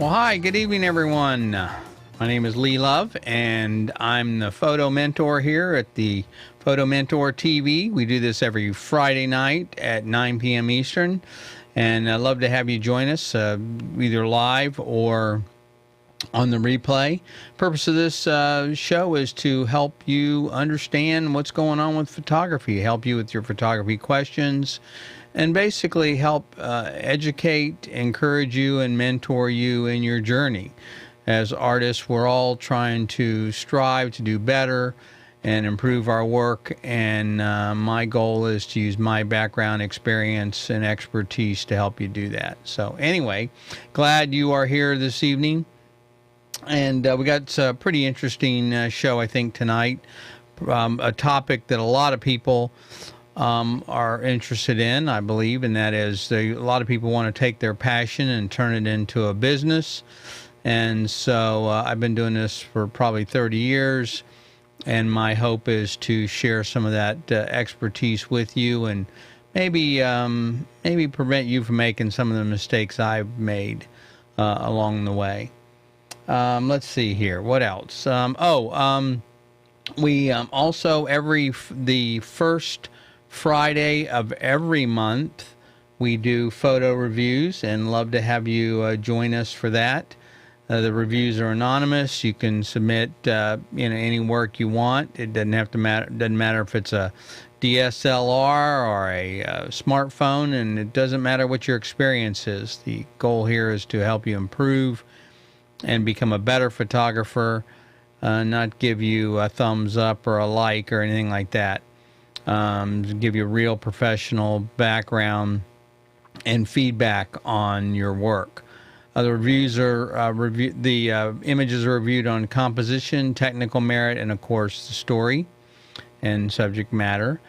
Well, hi, good evening, everyone. My name is Lee Love, and I'm the photo mentor here at the Photo Mentor TV. We do this every Friday night at 9 p.m. Eastern, and I'd love to have you join us either live or on the replay. Purpose of this show is to help you understand what's going on with photography, help you with your photography questions, and basically help educate, encourage you, and mentor you in your journey. As artists, we're all trying to strive to do better and improve our work, and my goal is to use my background, experience, and expertise to help you do that. So anyway, glad you are here this evening, and we got a pretty interesting show, I think, tonight. A topic that a lot of people are interested in, I believe, and that is a lot of people want to take their passion and turn it into a business. And so I've been doing this for probably 30 years, and my hope is to share some of that expertise with you and maybe prevent you from making some of the mistakes I've made along the way. Let's see here. What else? We also the first Friday of every month we do photo reviews, and love to have you join us for that. The reviews are anonymous. You can submit any work you want. It doesn't have to matter. Doesn't matter if it's a DSLR or a smartphone, and it doesn't matter what your experience is. The goal here is to help you improve and become a better photographer, not give you a thumbs up or a like or anything like that. Give you real professional background and feedback on your work. The reviews are images are reviewed on composition, technical merit, and of course the story and subject matter.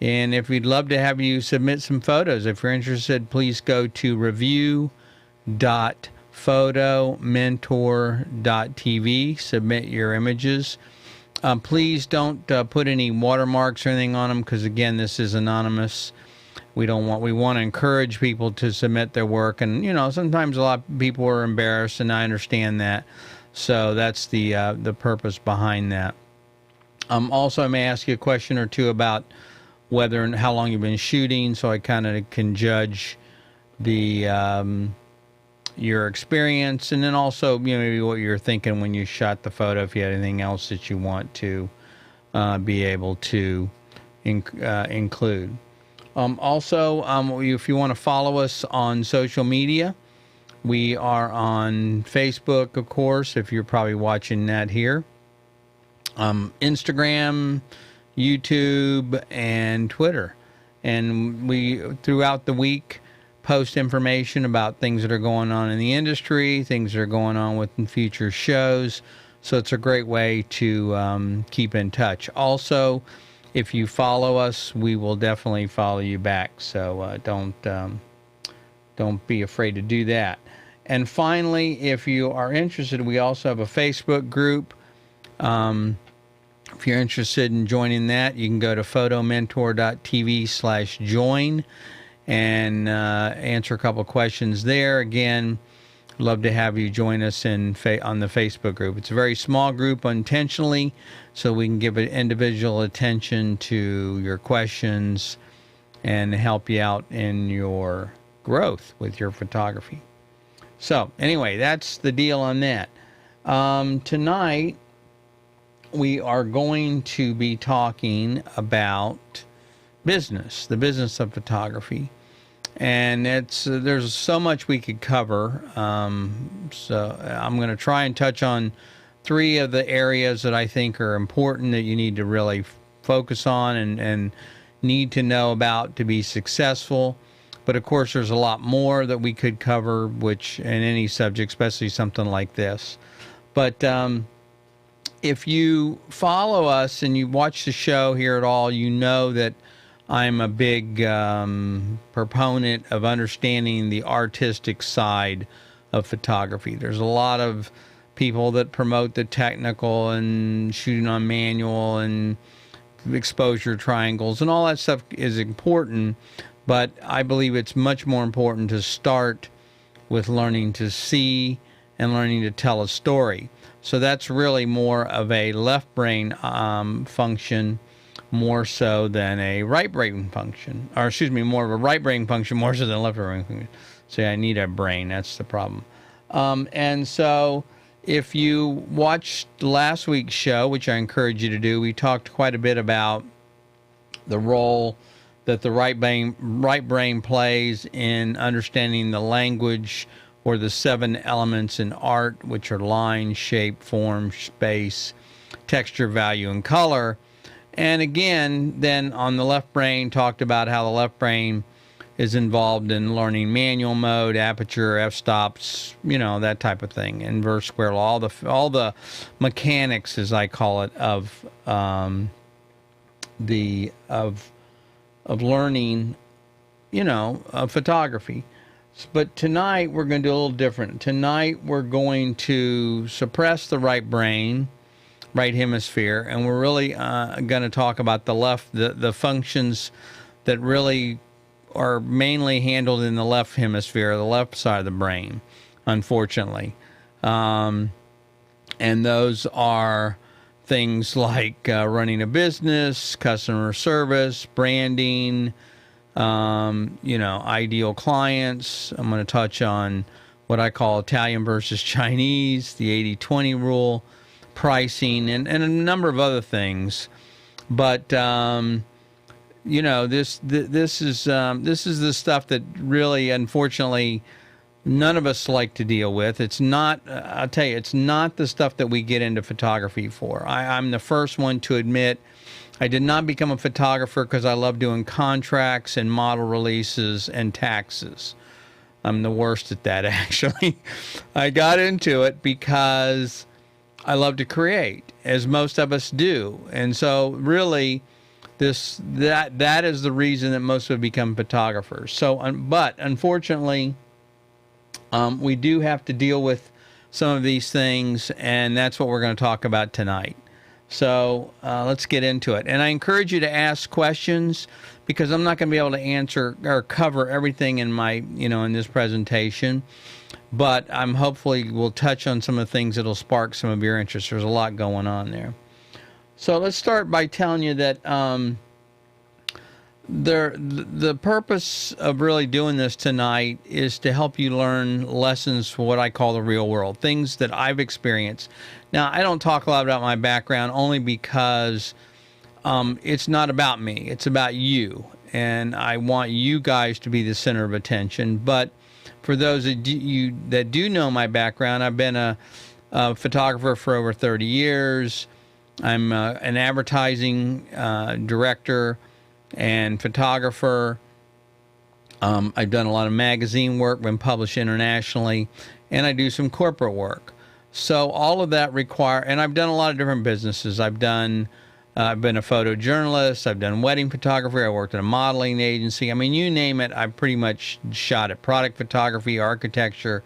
And if we'd love to have you submit some photos, if you're interested, please go to review.photomentor.tv. Submit your images. Please don't put any watermarks or anything on them, because again, this is anonymous. We want to encourage people to submit their work, and sometimes a lot of people are embarrassed, and I understand that. So that's the purpose behind that. Also, I may ask you a question or two about whether and how long you've been shooting, so I kind of can judge your experience, and then also maybe what you're thinking when you shot the photo, if you had anything else that you want to be able to include. Also, if you want to follow us on social media, we are on Facebook, of course, if you're probably watching that here, Instagram, YouTube, and Twitter. And we, throughout the week, post information about things that are going on in the industry, things that are going on with future shows. So it's a great way to keep in touch. Also, if you follow us, we will definitely follow you back. So don't be afraid to do that. And finally, if you are interested, we also have a Facebook group. If you're interested in joining that, you can go to photomentor.tv/join. and answer a couple of questions there. Again, love to have you join us on the Facebook group. It's a very small group intentionally, so we can give it individual attention to your questions and help you out in your growth with your photography. So anyway, that's the deal on that. Tonight, we are going to be talking about business, the business of photography. And there's so much we could cover. So I'm going to try and touch on 3 of the areas that I think are important that you need to really focus on and need to know about to be successful. But of course, there's a lot more that we could cover, which in any subject, especially something like this. But if you follow us and you watch the show here at all, you know that I'm a big proponent of understanding the artistic side of photography. There's a lot of people that promote the technical and shooting on manual and exposure triangles, and all that stuff is important, but I believe it's much more important to start with learning to see and learning to tell a story. So that's really more of a left brain function, more so than a right brain function. Or excuse me, more of a right brain function, more so than a left brain function. See, I need a brain. That's the problem. And so if you watched last week's show, which I encourage you to do, we talked quite a bit about the role that the right brain plays in understanding the language or the 7 elements in art, which are line, shape, form, space, texture, value, and color. And again, then on the left brain, talked about how the left brain is involved in learning manual mode, aperture, f-stops, you know, that type of thing, inverse square law, all the mechanics, as I call it, of learning, you know, photography. But tonight we're going to do a little different. Tonight we're going to suppress the right brain, right hemisphere, and we're really going to talk about the functions that really are mainly handled in the left hemisphere, the left side of the brain, unfortunately. And those are things like running a business, customer service, branding, you know, ideal clients. I'm going to touch on what I call Italian versus Chinese, the 80-20 rule, pricing, and a number of other things. But you know, this is the stuff that really, unfortunately, none of us like to deal with. It's not, I'll tell you, it's not the stuff that we get into photography for. I'm the first one to admit I did not become a photographer because I love doing contracts and model releases and taxes. I'm the worst at that, actually. I got into it because I love to create, as most of us do. And so really, that is the reason that most have become photographers. So, but unfortunately, we do have to deal with some of these things, and that's what we're going to talk about tonight. So let's get into it. And I encourage you to ask questions, because I'm not going to be able to answer or cover everything in my, you know, in this presentation. But I'm hopefully will touch on some of the things that'll spark some of your interest. There's a lot going on there. So let's start by telling you that the purpose of really doing this tonight is to help you learn lessons for what I call the real world, things that I've experienced. Now, I don't talk a lot about my background only because it's not about me. It's about you. And I want you guys to be the center of attention. But for those of you that do know my background, I've been a photographer for over 30 years. I'm an advertising director and photographer. I've done a lot of magazine work, been published internationally, and I do some corporate work. So all of that and I've done a lot of different businesses. I've been a photojournalist. I've done wedding photography. I worked at a modeling agency. I mean, you name it, I've pretty much shot at product photography, architecture.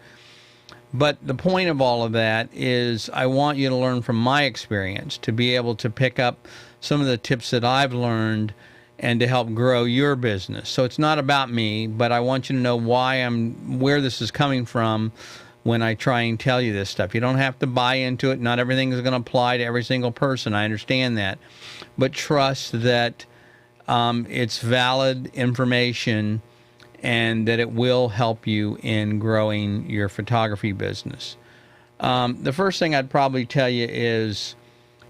But the point of all of that is I want you to learn from my experience, to be able to pick up some of the tips that I've learned and to help grow your business. So it's not about me, but I want you to know where this is coming from when I try and tell you this stuff. You don't have to buy into it. Not everything is going to apply to every single person. I understand that. But trust that it's valid information and that it will help you in growing your photography business. The first thing I'd probably tell you is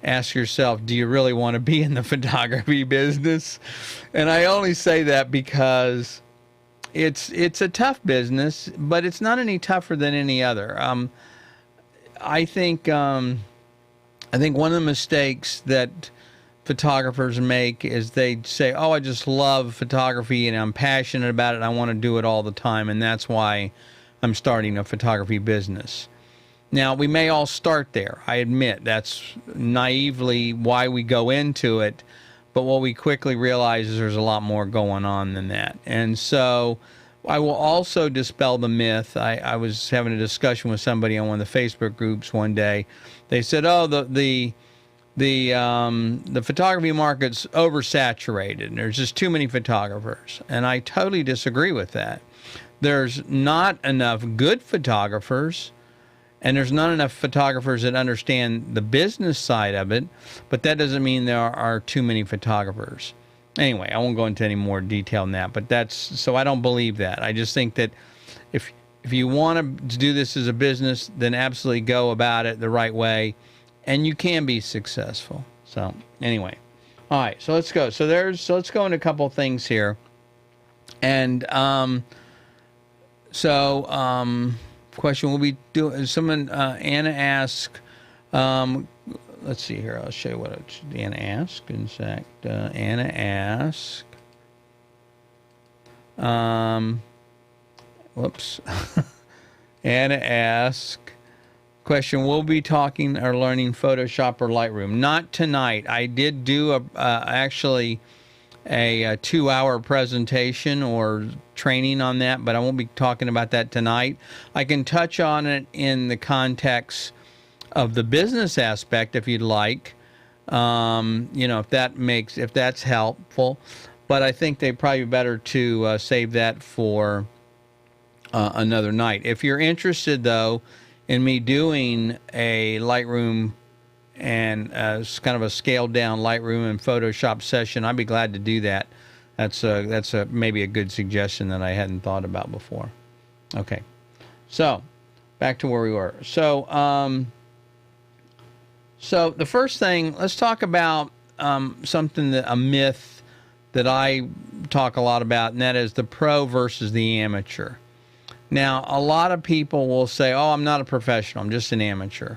ask yourself, do you really want to be in the photography business? And I only say that because it's a tough business, but it's not any tougher than any other. I think one of the mistakes that photographers make is they say, oh, I just love photography and I'm passionate about it and I want to do it all the time, and that's why I'm starting a photography business. Now, we may all start there. I admit that's naively why we go into it, but what we quickly realize is there's a lot more going on than that. And so I will also dispel the myth. I was having a discussion with somebody on one of the Facebook groups one day. They said, oh, the photography market's oversaturated and there's just too many photographers. And I totally disagree with that. There's not enough good photographers, And there's not enough photographers that understand the business side of it, but that doesn't mean there are too many photographers. Anyway, I won't go into any more detail on that, but so I don't believe that. I just think that if you want to do this as a business, then absolutely go about it the right way, and you can be successful. So anyway, all right, so let's go. So let's go into a couple of things here. And question will be doing. Someone Anna asked. Let's see here. I'll show you what Anna asked. In fact, Anna asked. Whoops. Anna asked. Question: we'll be talking or learning Photoshop or Lightroom. Not tonight. I did do actually a 2-hour presentation or training on that, but I won't be talking about that tonight. I can touch on it in the context of the business aspect if you'd like. You know, if that's helpful. But I think they'd probably be better to save that for another night. If you're interested, though, in me doing a Lightroom and kind of a scaled down Lightroom and Photoshop session, I'd be glad to do that. That's maybe a good suggestion that I hadn't thought about before. Okay, so back to where we were. So the first thing, let's talk about a myth that I talk a lot about, and that is the pro versus the amateur. Now, a lot of people will say, "Oh, I'm not a professional. I'm just an amateur."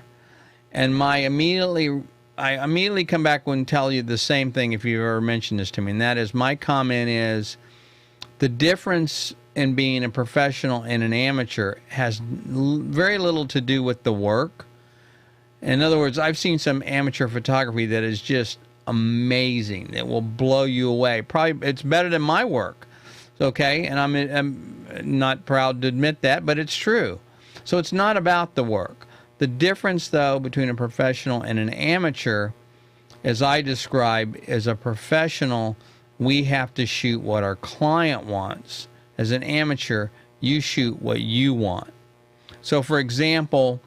And I immediately come back and tell you the same thing if you ever mentioned this to me. And that is, my comment is, the difference in being a professional and an amateur has very little to do with the work. In other words, I've seen some amateur photography that is just amazing. It will blow you away. Probably it's better than my work. Okay, and I'm not proud to admit that, but it's true. So it's not about the work. The difference, though, between a professional and an amateur, as I describe, as a professional, we have to shoot what our client wants. As an amateur, you shoot what you want. So, for example,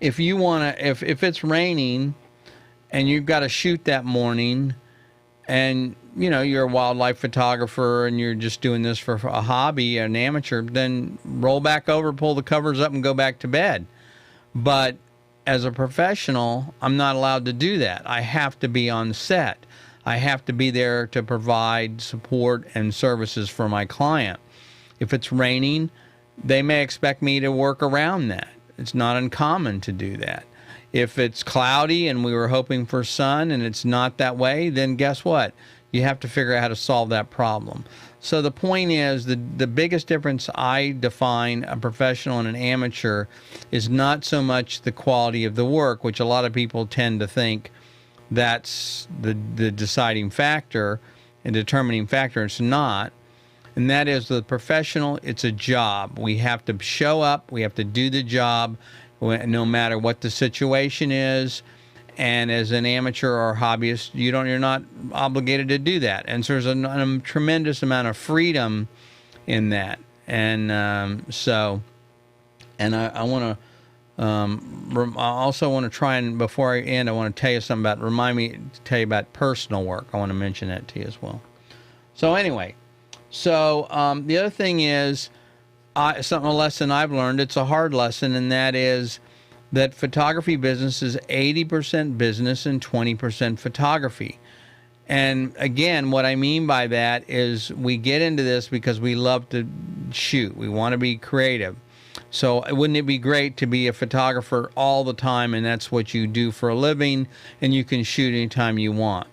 if it's raining and you've got to shoot that morning, and you know you're a wildlife photographer and you're just doing this for a hobby, an amateur, then roll back over, pull the covers up, and go back to bed. But as a professional, I'm not allowed to do that. I have to be on set. I have to be there to provide support and services for my client. If it's raining, they may expect me to work around that. It's not uncommon to do that. If it's cloudy and we were hoping for sun and it's not that way, then guess what? You have to figure out how to solve that problem. So the point is, the biggest difference I define a professional and an amateur is not so much the quality of the work, which a lot of people tend to think that's the deciding factor and determining factor. It's not. And that is, the professional, it's a job. We have to show up. We have to do the job no matter what the situation is. And as an amateur or hobbyist, you're not obligated to do that. And so there's a tremendous amount of freedom in that. And I want to I also want to try and, before I end, I want to tell you something about, tell you about personal work. I want to mention that to you as well. So anyway, the other thing is, a lesson I've learned, it's a hard lesson, and that is that photography business is 80% business and 20% photography. And again, what I mean by that is we get into this because we love to shoot. We want to be creative. So wouldn't it be great to be a photographer all the time, and that's what you do for a living, and you can shoot anytime you want?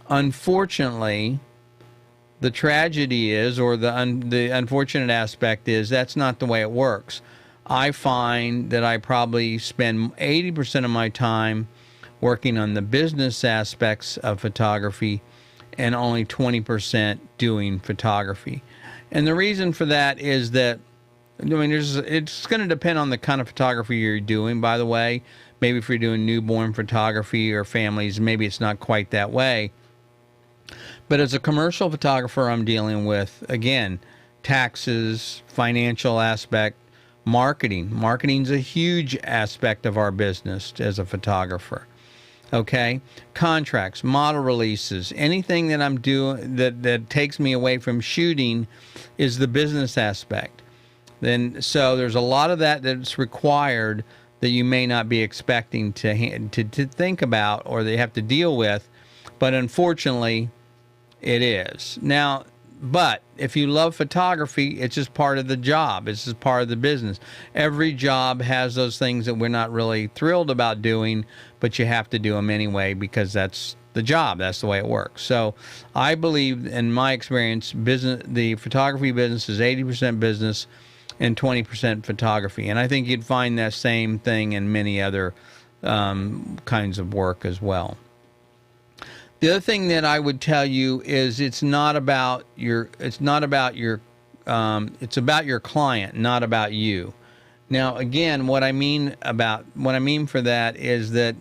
Unfortunately, the tragedy is, or the unfortunate aspect is, that's not the way it works. I find that I probably spend 80% of my time working on the business aspects of photography and only 20% doing photography. And the reason for that is that, I mean, it's going to depend on the kind of photography you're doing, by the way. Maybe if you're doing newborn photography or families, maybe it's not quite that way. But as a commercial photographer, I'm dealing with, again, taxes, financial aspect, Marketing. Marketing's a huge aspect of our business as a photographer. Okay, contracts, model releases, anything that I'm doing that takes me away from shooting is the business aspect. Then, so there's a lot of that that's required that you may not be expecting to think about or they have to deal with, but unfortunately, it is. Now, but if you love photography, it's just part of the job. It's just part of the business. Every job has those things that we're not really thrilled about doing, but you have to do them anyway because that's the job. That's the way it works. So I believe, in my experience, the photography business is 80% business and 20% photography. And I think you'd find that same thing in many other kinds of work as well. The other thing that I would tell you is it's about your client, not about you. Now, again, what I mean for that is that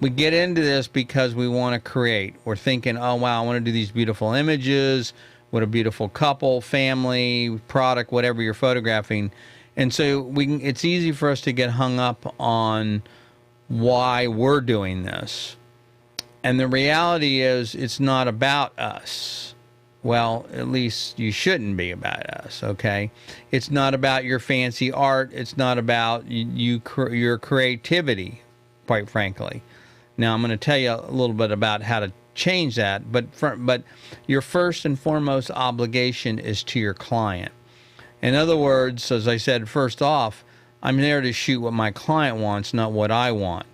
we get into this because we want to create. We're thinking, oh wow, I want to do these beautiful images. What a beautiful couple, family, product, whatever you're photographing. And so it's easy for us to get hung up on why we're doing this. And the reality is, it's not about us. Well, at least you shouldn't be about us, okay? It's not about your fancy art. It's not about your creativity, quite frankly. Now, I'm going to tell you a little bit about how to change that, but your first and foremost obligation is to your client. In other words, as I said, first off, I'm there to shoot what my client wants, not what I want.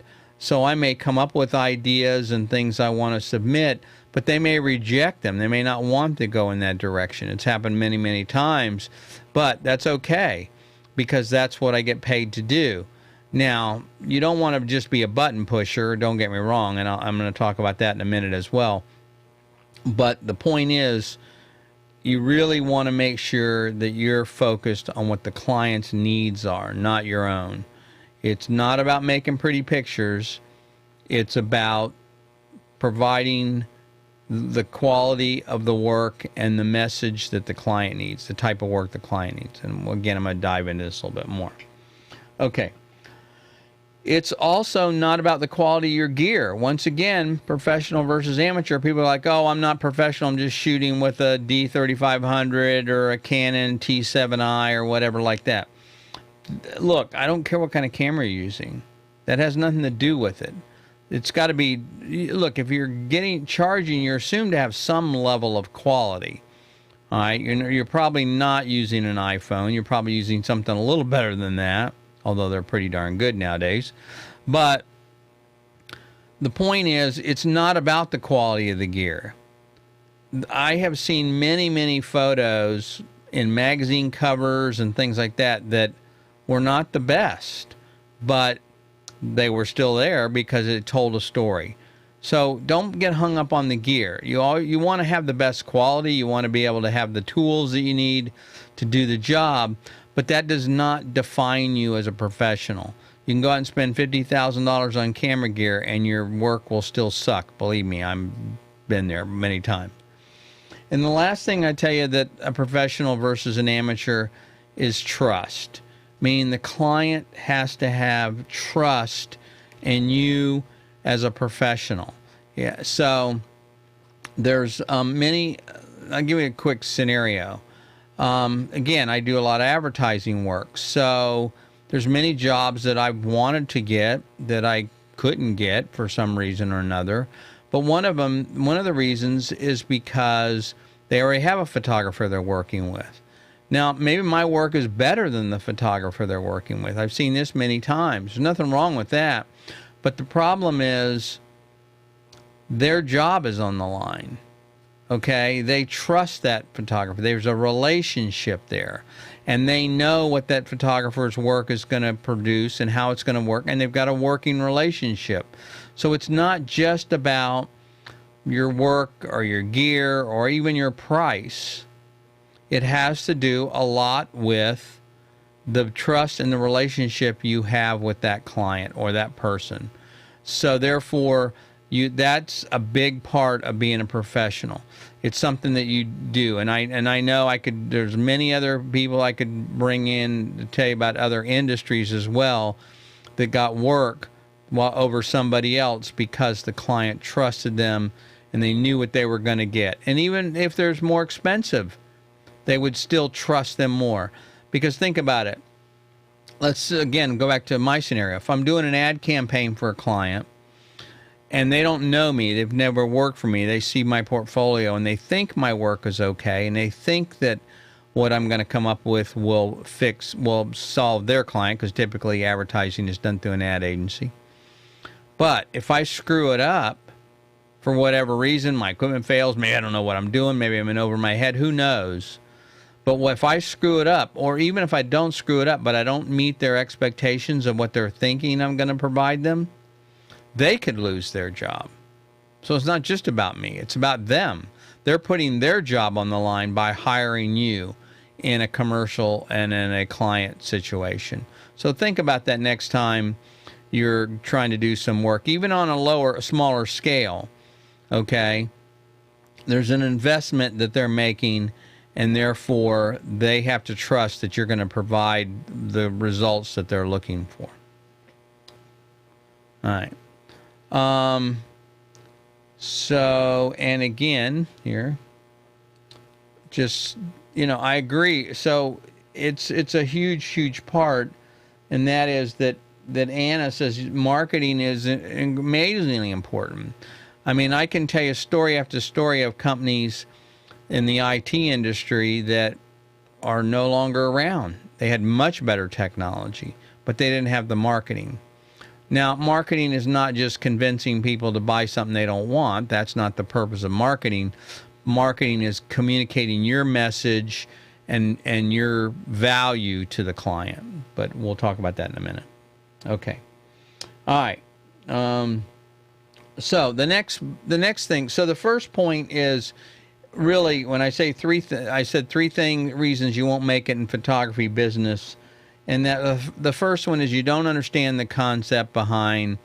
So I may come up with ideas and things I want to submit, but they may reject them. They may not want to go in that direction. It's happened many, many times, but that's okay because that's what I get paid to do. Now, you don't want to just be a button pusher, don't get me wrong, and I'm going to talk about that in a minute as well. But the point is, you really want to make sure that you're focused on what the client's needs are, not your own. It's not about making pretty pictures. It's about providing the quality of the work and the message that the client needs, the type of work the client needs. And again, I'm going to dive into this a little bit more. Okay. It's also not about the quality of your gear. Once again, professional versus amateur. People are like, oh, I'm not professional. I'm just shooting with a D3500 or a Canon T7i or whatever like that. Look, I don't care what kind of camera you're using. That has nothing to do with it. It's got to be, look, if you're charging, you're assumed to have some level of quality. All right, you're probably not using an iPhone. You're probably using something a little better than that, although they're pretty darn good nowadays. But the point is, it's not about the quality of the gear. I have seen many, many photos in magazine covers and things like that that were not the best, but they were still there because it told a story. So don't get hung up on the gear. You want to have the best quality. You want to be able to have the tools that you need to do the job, but that does not define you as a professional. You can go out and spend $50,000 on camera gear and your work will still suck. Believe me, I've been there many times. And the last thing I tell you that a professional versus an amateur is trust. Meaning the client has to have trust in you as a professional. Yeah, so there's many, I'll give you a quick scenario. Again, I do a lot of advertising work. So there's many jobs that I've wanted to get that I couldn't get for some reason or another. But one of the reasons is because they already have a photographer they're working with. Now, maybe my work is better than the photographer they're working with. I've seen this many times. There's nothing wrong with that. But the problem is their job is on the line. Okay? They trust that photographer. There's a relationship there. And they know what that photographer's work is going to produce and how it's going to work. And they've got a working relationship. So it's not just about your work or your gear or even your price. It has to do a lot with the trust and the relationship you have with that client or that person. So therefore, That's a big part of being a professional. It's something that you do, and I know there's many other people I could bring in to tell you about other industries as well that got work over somebody else because the client trusted them and they knew what they were going to get. And even if there's more expensive, they would still trust them more. Because think about it. Let's again go back to my scenario. If I'm doing an ad campaign for a client and they don't know me, they've never worked for me, they see my portfolio and they think my work is okay, and they think that what I'm going to come up with will solve their client, because typically advertising is done through an ad agency. But if I screw it up for whatever reason, my equipment fails, maybe I don't know what I'm doing, maybe I'm in over my head, who knows? But if I screw it up, or even if I don't screw it up, but I don't meet their expectations of what they're thinking I'm going to provide them, they could lose their job. So it's not just about me, it's about them. They're putting their job on the line by hiring you in a commercial and in a client situation. So think about that next time you're trying to do some work, even on a smaller scale, okay? There's an investment that they're making, and therefore they have to trust that you're going to provide the results that they're looking for. All right. So, and again, here, just, I agree. So it's a huge part, and that is that Anna says marketing is amazingly important. I mean, I can tell you story after story of companies in the IT industry that are no longer around. They had much better technology, but they didn't have the marketing. Now, marketing is not just convincing people to buy something they don't want. That's not the purpose of marketing. Marketing is communicating your message and your value to the client. But we'll talk about that in a minute. Okay. All right. So the next thing. So the first point is really, when I say I said three reasons you won't make it in photography business. And that the first one is you don't understand the concept behind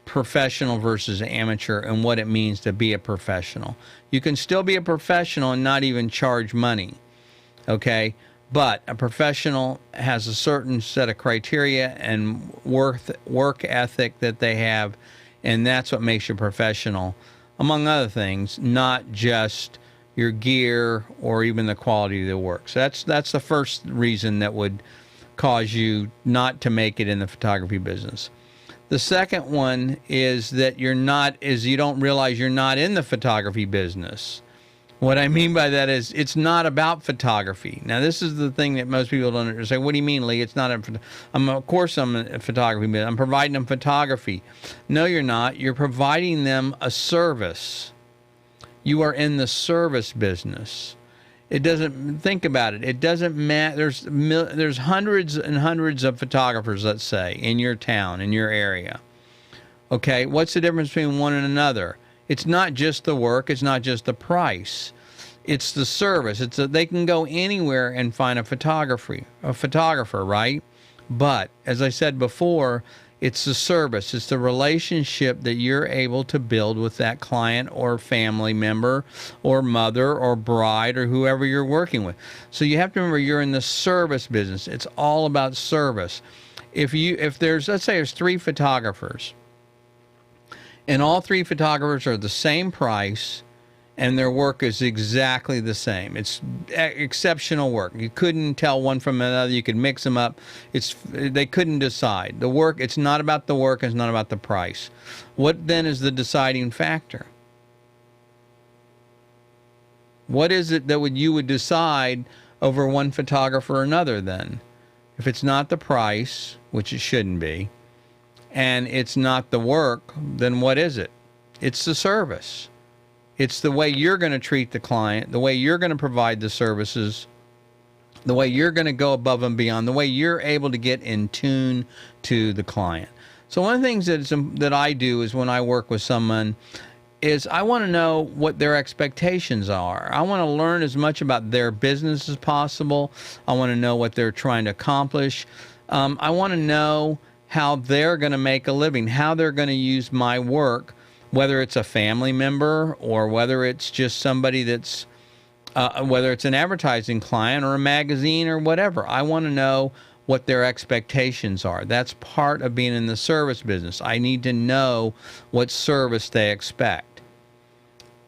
professional versus amateur and what it means to be a professional. You can still be a professional and not even charge money, okay? But a professional has a certain set of criteria and work ethic that they have, and that's what makes you professional, among other things, not just your gear or even the quality of the work. So that's the first reason that would cause you not to make it in the photography business. The second one is that you don't realize you're not in the photography business. What I mean by that is it's not about photography. Now, this is the thing that most people don't understand. What do you mean, Lee? It's not of course I'm in photography business. I'm providing them photography. No, you're not. You're providing them a service. You are in the service business. It doesn't, think about it. It doesn't matter. There's hundreds and hundreds of photographers, let's say, in your town, in your area. Okay, what's the difference between one and another? It's not just the work. It's not just the price. It's the service. They can go anywhere and find a photographer, right? But as I said before, it's the service. It's the relationship that you're able to build with that client or family member or mother or bride or whoever you're working with. So you have to remember you're in the service business. It's all about service. If let's say there's 3 photographers, and all 3 photographers are the same price, and their work is exactly the same. It's exceptional work. You couldn't tell one from another. You could mix them up. They couldn't decide. The work, it's not about the work. It's not about the price. What then is the deciding factor? What is it that you would decide over one photographer or another then? If it's not the price, which it shouldn't be, and it's not the work, then what is it? It's the service. It's the way you're going to treat the client, the way you're going to provide the services, the way you're going to go above and beyond, the way you're able to get in tune to the client. So one of the things that I do is when I work with someone is I want to know what their expectations are. I want to learn as much about their business as possible. I want to know what they're trying to accomplish. I want to know how they're going to make a living, how they're going to use my work whether it's a family member or whether it's just somebody that's, whether it's an advertising client or a magazine or whatever. I want to know what their expectations are. That's part of being in the service business. I need to know what service they expect.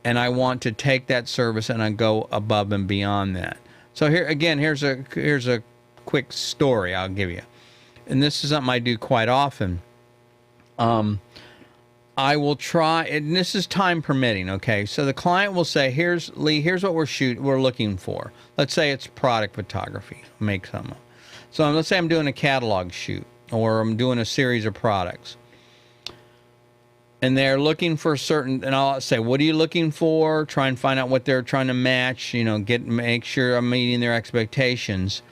And I want to take that service and I go above and beyond that. So here again, here's a quick story I'll give you. And this is something I do quite often. I will try, and this is time permitting, okay? So the client will say, Lee, here's what we're looking for. Let's say it's product photography. Make something. So let's say I'm doing a catalog shoot or I'm doing a series of products. And they're looking for certain, and I'll say, what are you looking for? Try and find out what they're trying to match, you know, make sure I'm meeting their expectations.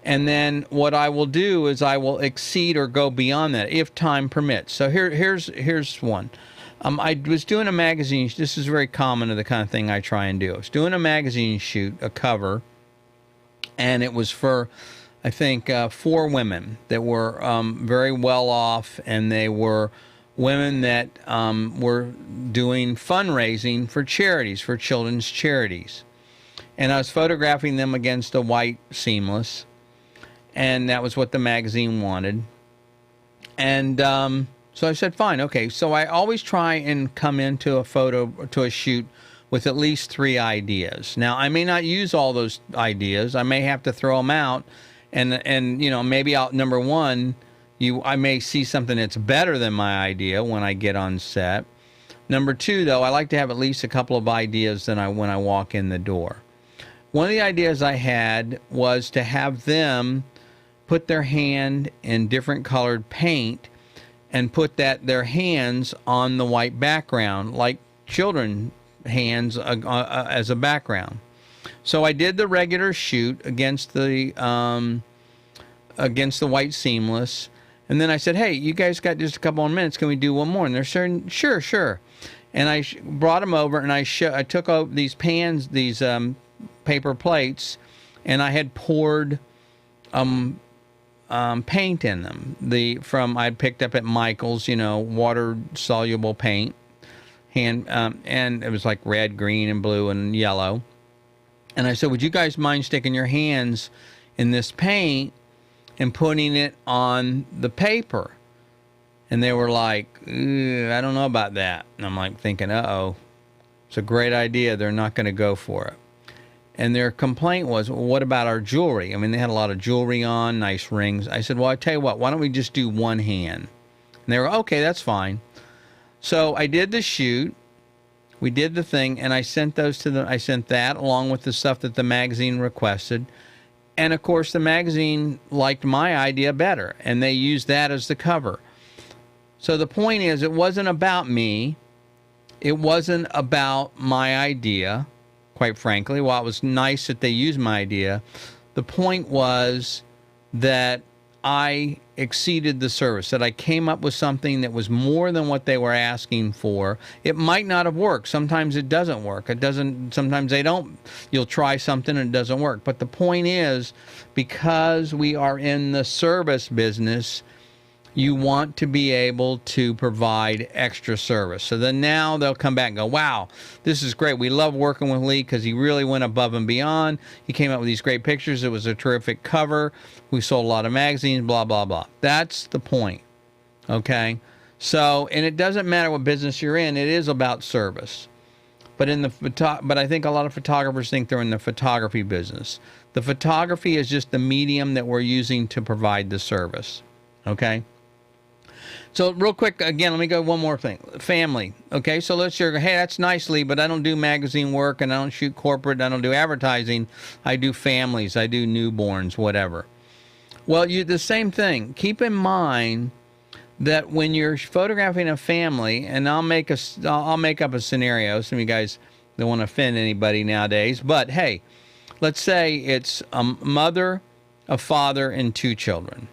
And then what I will do is I will exceed or go beyond that if time permits. So here's one. I was doing a magazine. This is very common to the kind of thing I try and do. I was doing a magazine shoot, a cover, and it was for, I think, 4 women that were very well off, and they were women that were doing fundraising for charities, for children's charities. And I was photographing them against a white seamless. And that was what the magazine wanted. And so I said, fine, okay. So I always try and come into a shoot with at least 3 ideas. Now, I may not use all those ideas. I may have to throw them out. And you know, maybe number one, I may see something that's better than my idea when I get on set. Number 2, though, I like to have at least a couple of ideas when I walk in the door. One of the ideas I had was to have them put their hand in different colored paint and put their hands on the white background, like children hands as a background. So I did the regular shoot against the white seamless, and then I said, hey, you guys got just a couple more minutes, can we do one more? And they're saying, sure. And I brought them over, and I took out these pans, these paper plates, and I had poured paint in them. I'd picked up at Michael's, you know, water soluble paint, and it was like red, green, and blue and yellow. And I said, would you guys mind sticking your hands in this paint and putting it on the paper? And they were like, I don't know about that. And I'm like thinking, uh-oh, it's a great idea. They're not going to go for it. And their complaint was, well, what about our jewelry? I mean, they had a lot of jewelry on, nice rings. I said, well, I tell you what, why don't we just do one hand? And they were, okay, that's fine. So I did the shoot. We did the thing, and I sent those to them. I sent that along with the stuff that the magazine requested. And, of course, the magazine liked my idea better, and they used that as the cover. So the point is, it wasn't about me. It wasn't about my idea. Quite frankly, while it was nice that they used my idea, the point was that I exceeded the service, that I came up with something that was more than what they were asking for. It might not have worked. Sometimes it doesn't work. Sometimes they don't. You'll try something and it doesn't work. But the point is, because we are in the service business, you want to be able to provide extra service. So then now they'll come back and go, wow, this is great. We love working with Lee because he really went above and beyond. He came up with these great pictures. It was a terrific cover. We sold a lot of magazines, blah, blah, blah. That's the point, okay? So, and it doesn't matter what business you're in. It is about service. But I think a lot of photographers think they're in the photography business. The photography is just the medium that we're using to provide the service, okay? So real quick, again, let me go one more thing. Family. Okay, so let's hear, hey, that's nice, Lee, but I don't do magazine work, and I don't shoot corporate, I don't do advertising. I do families, I do newborns, whatever. Well, the same thing. Keep in mind that when you're photographing a family, and I'll make up a scenario. Some of you guys don't want to offend anybody nowadays, but hey, let's say it's a mother, a father, and 2 children.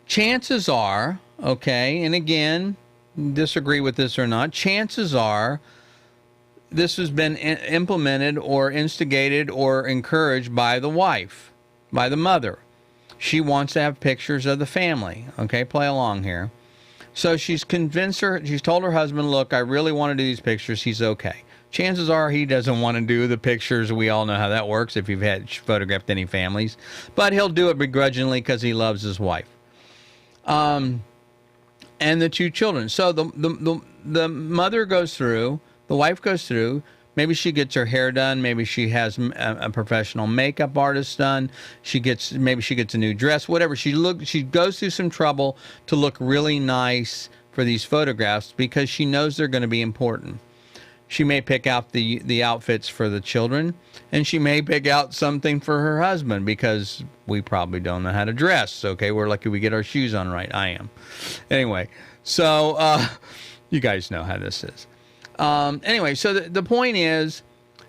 Chances are, okay, and again, disagree with this or not, chances are this has been implemented or instigated or encouraged by the wife, by the mother. She wants to have pictures of the family. Okay, play along here. So she's convinced her, she's told her husband, look, I really want to do these pictures. He's okay. Chances are he doesn't want to do the pictures. We all know how that works if you've had photographed any families. But he'll do it begrudgingly because he loves his wife. And the 2 children. So the mother goes through, the wife goes through. Maybe she gets her hair done. Maybe she has a professional makeup artist done. Maybe she gets a new dress. Whatever. She goes through some trouble to look really nice for these photographs because she knows they're going to be important. She may pick out the outfits for the children, and she may pick out something for her husband because we probably don't know how to dress. Okay, we're lucky we get our shoes on right. I am. Anyway, so you guys know how this is. Anyway, so the point is,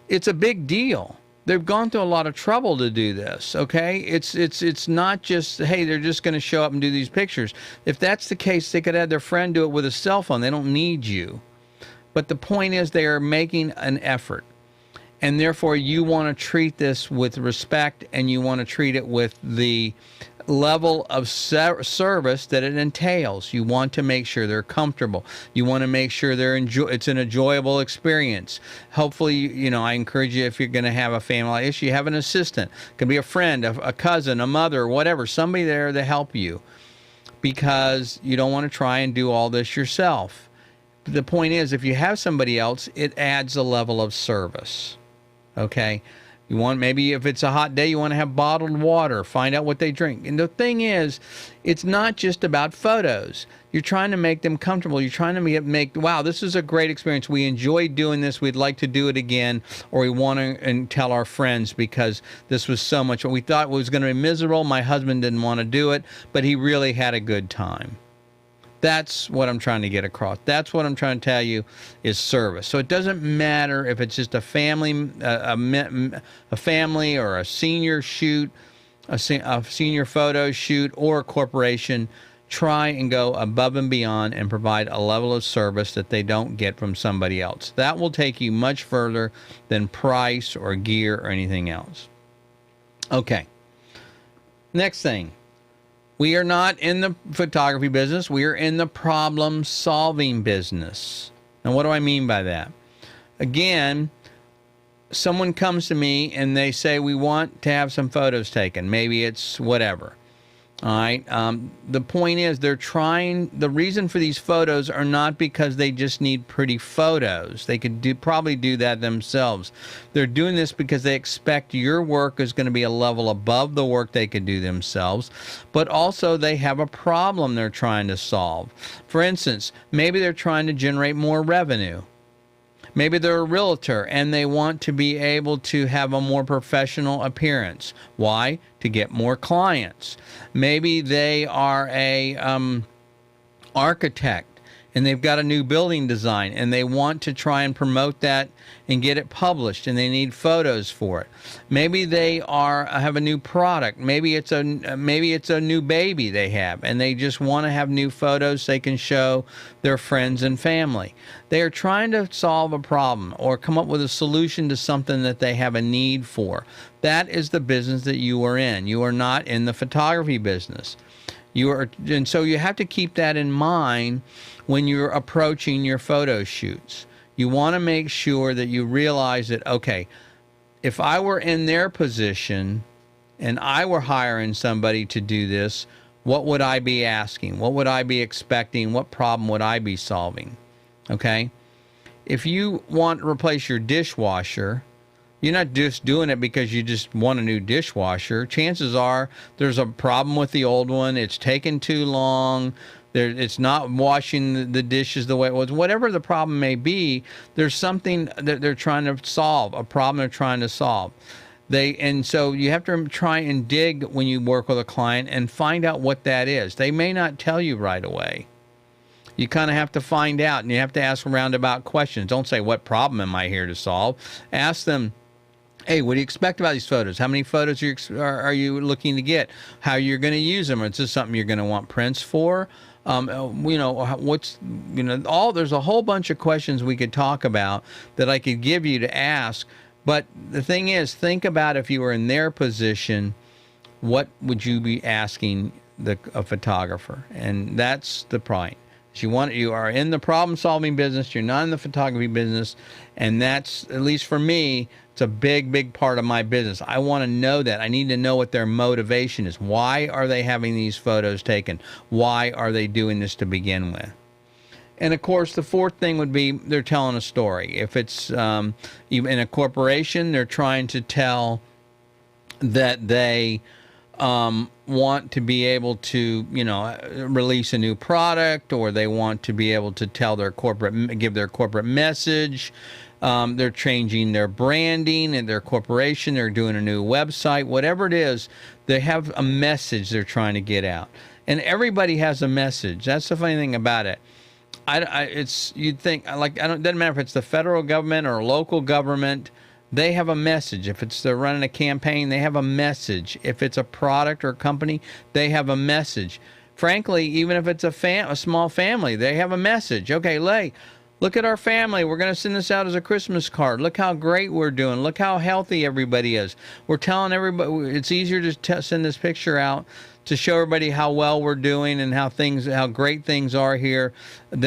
it's a big deal. They've gone through a lot of trouble to do this, okay? It's not just, hey, they're just going to show up and do these pictures. If that's the case, they could have their friend do it with a cell phone. They don't need you. But the point is they are making an effort. And therefore, you want to treat this with respect, and you want to treat it with the level of service that it entails. You want to make sure they're comfortable. You want to make sure it's an enjoyable experience. Hopefully, you know, I encourage you, if you're going to have a family issue, you have an assistant. It can be a friend, a cousin, a mother, whatever, somebody there to help you, because you don't want to try and do all this yourself. The point is, if you have somebody else, it adds a level of service. Okay? You want, maybe if it's a hot day, you want to have bottled water. Find out what they drink. And the thing is, it's not just about photos. You're trying to make them comfortable. You're trying to make, wow, this is a great experience. We enjoy doing this. We'd like to do it again. Or we want to and tell our friends because this was so much. We thought it was going to be miserable. My husband didn't want to do it, but he really had a good time. That's what I'm trying to get across. That's what I'm trying to tell you is service. So it doesn't matter if it's just a family, a family or a senior shoot, a senior photo shoot, or a corporation. Try and go above and beyond and provide a level of service that they don't get from somebody else. That will take you much further than price or gear or anything else. Okay. Next thing. We are not in the photography business. We are in the problem-solving business. Now, what do I mean by that? Again, someone comes to me and they say, we want to have some photos taken. Maybe it's whatever. All right. The point is, the reason for these photos are not because they just need pretty photos. They could probably do that themselves. They're doing this because they expect your work is going to be a level above the work they could do themselves, but also they have a problem they're trying to solve. For instance, maybe they're trying to generate more revenue. Maybe they're a realtor and they want to be able to have a more professional appearance. Why? To get more clients. Maybe they are a architect and they've got a new building design and they want to try and promote that and get it published, and they need photos for it. Maybe they have a new product. Maybe it's a new baby they have, and they just want to have new photos they can show their friends and family. They are trying to solve a problem or come up with a solution to something that they have a need for. That is the business that you are in. You are not in the photography business. And so you have to keep that in mind when you're approaching your photo shoots. You want to make sure that you realize that, okay, if I were in their position and I were hiring somebody to do this, what would I be asking? What would I be expecting? What problem would I be solving? Okay? If you want to replace your dishwasher, you're not just doing it because you just want a new dishwasher. Chances are there's a problem with the old one. It's taken too long. It's not washing the dishes the way it was. Whatever the problem may be, there's something that they're trying to solve, a problem they're trying to solve. And so you have to try and dig when you work with a client and find out what that is. They may not tell you right away. You kind of have to find out, and you have to ask roundabout questions. Don't say, what problem am I here to solve? Ask them, hey, what do you expect about these photos? How many photos are you looking to get? How you're going to use them? Is this something you're going to want prints for? There's a whole bunch of questions we could talk about that I could give you to ask. But the thing is, think about if you were in their position, what would you be asking a photographer? And that's the point. You are in the problem-solving business. You're not in the photography business, and that's, at least for me, it's a big part of my business. I want to know that. I need to know what their motivation is. Why are they having these photos taken? Why are they doing this to begin with? And of course, the fourth thing would be they're telling a story. If it's in a corporation, they're trying to tell that they want to be able to, release a new product, or they want to be able to tell give their corporate message. They're changing their branding and their corporation. They're doing a new website. Whatever it is, they have a message they're trying to get out. And everybody has a message. That's the funny thing about it. You'd think, like, it doesn't matter if it's the federal government or local government. They have a message. If they're running a campaign, they have a message. If it's a product or company, they have a message. Frankly, even if it's a small family, they have a message. Okay, look at our family. We're going to send this out as a Christmas card. Look how great we're doing. Look how healthy everybody is. We're telling everybody. It's easier to send this picture out to show everybody how well we're doing and how great things are here in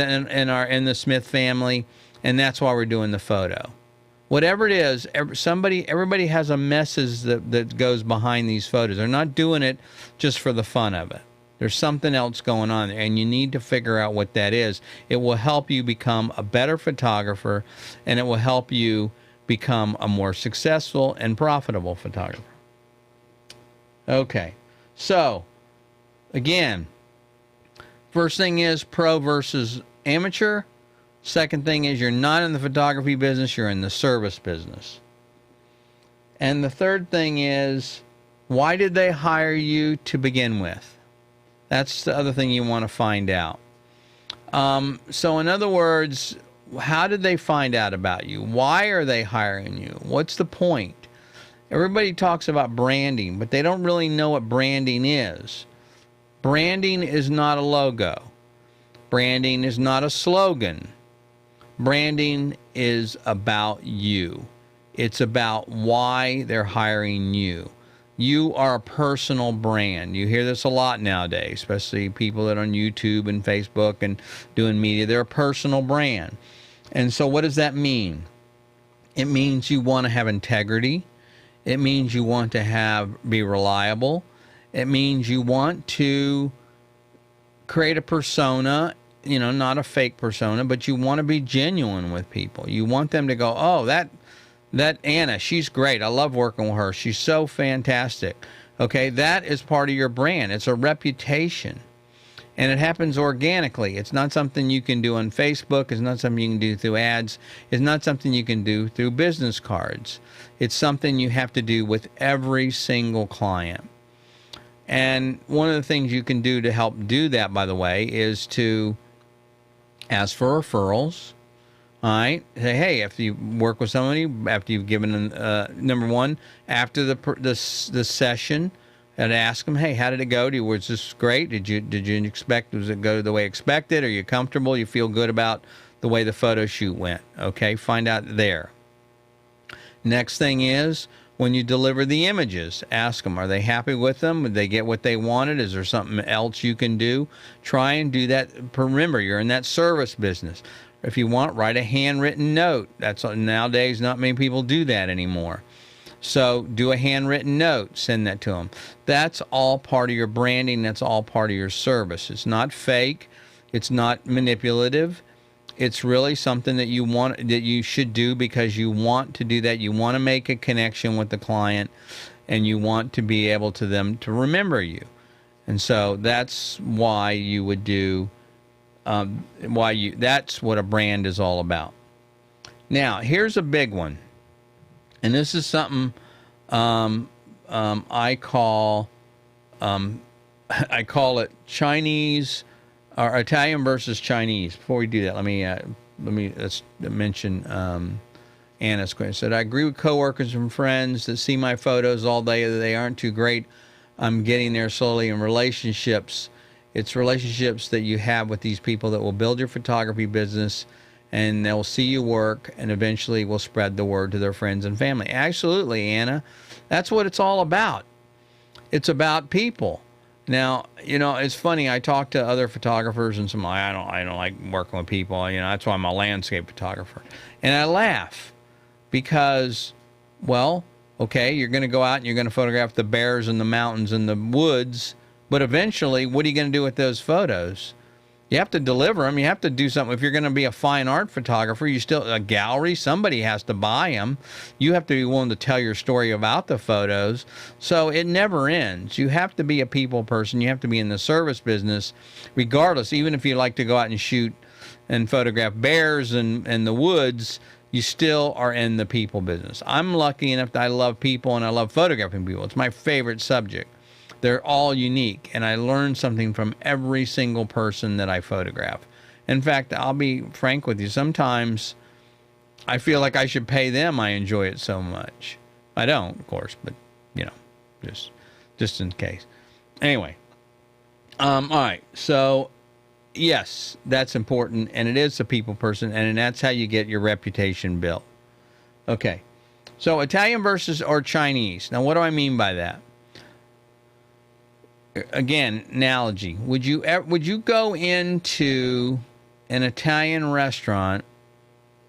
the Smith family, and that's why we're doing the photo. Whatever it is, everybody has a message that goes behind these photos. They're not doing it just for the fun of it. There's something else going on there, and you need to figure out what that is. It will help you become a better photographer, and it will help you become a more successful and profitable photographer. Okay, so again, first thing is pro versus amateur. Second thing is you're not in the photography business, you're in the service business. And the third thing is, why did they hire you to begin with? That's the other thing you want to find out. So in other words, how did they find out about you? Why are they hiring you? What's the point? Everybody talks about branding, but they don't really know what branding is. Branding is not a logo. Branding is not a slogan. Branding is about you. It's about why they're hiring you. You are a personal brand. You hear this a lot nowadays, especially people that are on YouTube and Facebook and doing media. They're a personal brand. And so what does that mean? It means you want to have integrity. It means you want to be reliable. It means you want to create a persona, not a fake persona, but you want to be genuine with people. You want them to go, oh, that Anna, she's great. I love working with her. She's so fantastic. Okay, that is part of your brand. It's a reputation. And it happens organically. It's not something you can do on Facebook. It's not something you can do through ads. It's not something you can do through business cards. It's something you have to do with every single client. And one of the things you can do to help do that, by the way, is to ask for referrals. All right. Say, hey, if you work with somebody, after you've given number one, after the session, and ask them, hey, how did it go? Was this great? Did you expect? Does it go the way expected? Are you comfortable? You feel good about the way the photo shoot went? Okay. Find out there. Next thing is, when you deliver the images, ask them, are they happy with them? Did they get what they wanted? Is there something else you can do? Try and do that. Remember, you're in that service business. If you want, write a handwritten note. Nowadays, not many people do that anymore. So do a handwritten note, send that to them. That's all part of your branding. That's all part of your service. It's not fake. It's not manipulative. It's really something that you should do because you want to do that. You want to make a connection with the client, and you want to be able to them to remember you. And so that's why you would do. That's what a brand is all about. Now, here's a big one, and this is something I call it Chinese. Or Italian versus Chinese. Before we do that, let's mention Anna's question. Said, I agree with coworkers and friends that see my photos all day that they aren't too great. I'm getting there slowly in relationships. It's relationships that you have with these people that will build your photography business, and they'll see you work, and eventually will spread the word to their friends and family. Absolutely, Anna. That's what it's all about. It's about people. Now, you know, it's funny. I talk to other photographers and some. I don't like working with people. You know, that's why I'm a landscape photographer, and I laugh because, well, okay, you're going to go out and you're going to photograph the bears and the mountains and the woods, but eventually, what are you going to do with those photos? You have to deliver them. You have to do something. If you're going to be a fine art photographer, you still, a gallery, somebody has to buy them. You have to be willing to tell your story about the photos. So it never ends. You have to be a people person. You have to be in the service business, regardless. Even if you like to go out and shoot and photograph bears and the woods, you still are in the people business. I'm lucky enough that I love people and I love photographing people. It's my favorite subject. They're all unique, and I learn something from every single person that I photograph. In fact, I'll be frank with you. Sometimes I feel like I should pay them. I enjoy it so much. I don't, of course, but, you know, just in case. Anyway, all right. So, yes, that's important, and it is a people person, and that's how you get your reputation built. Okay. So, Italian versus or Chinese. Now, what do I mean by that? Again, analogy. Would you go into an Italian restaurant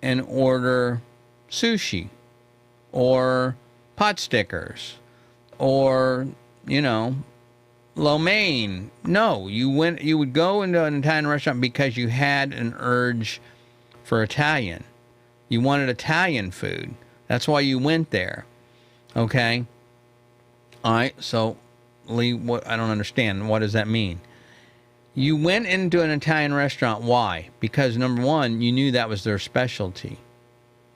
and order sushi or pot stickers or, you know, lo mein? No, you would go into an Italian restaurant because you had an urge for Italian. You wanted Italian food. That's why you went there. Okay? All right, so Lee, what I don't understand. What does that mean? You went into an Italian restaurant. Why? Because number one, you knew that was their specialty.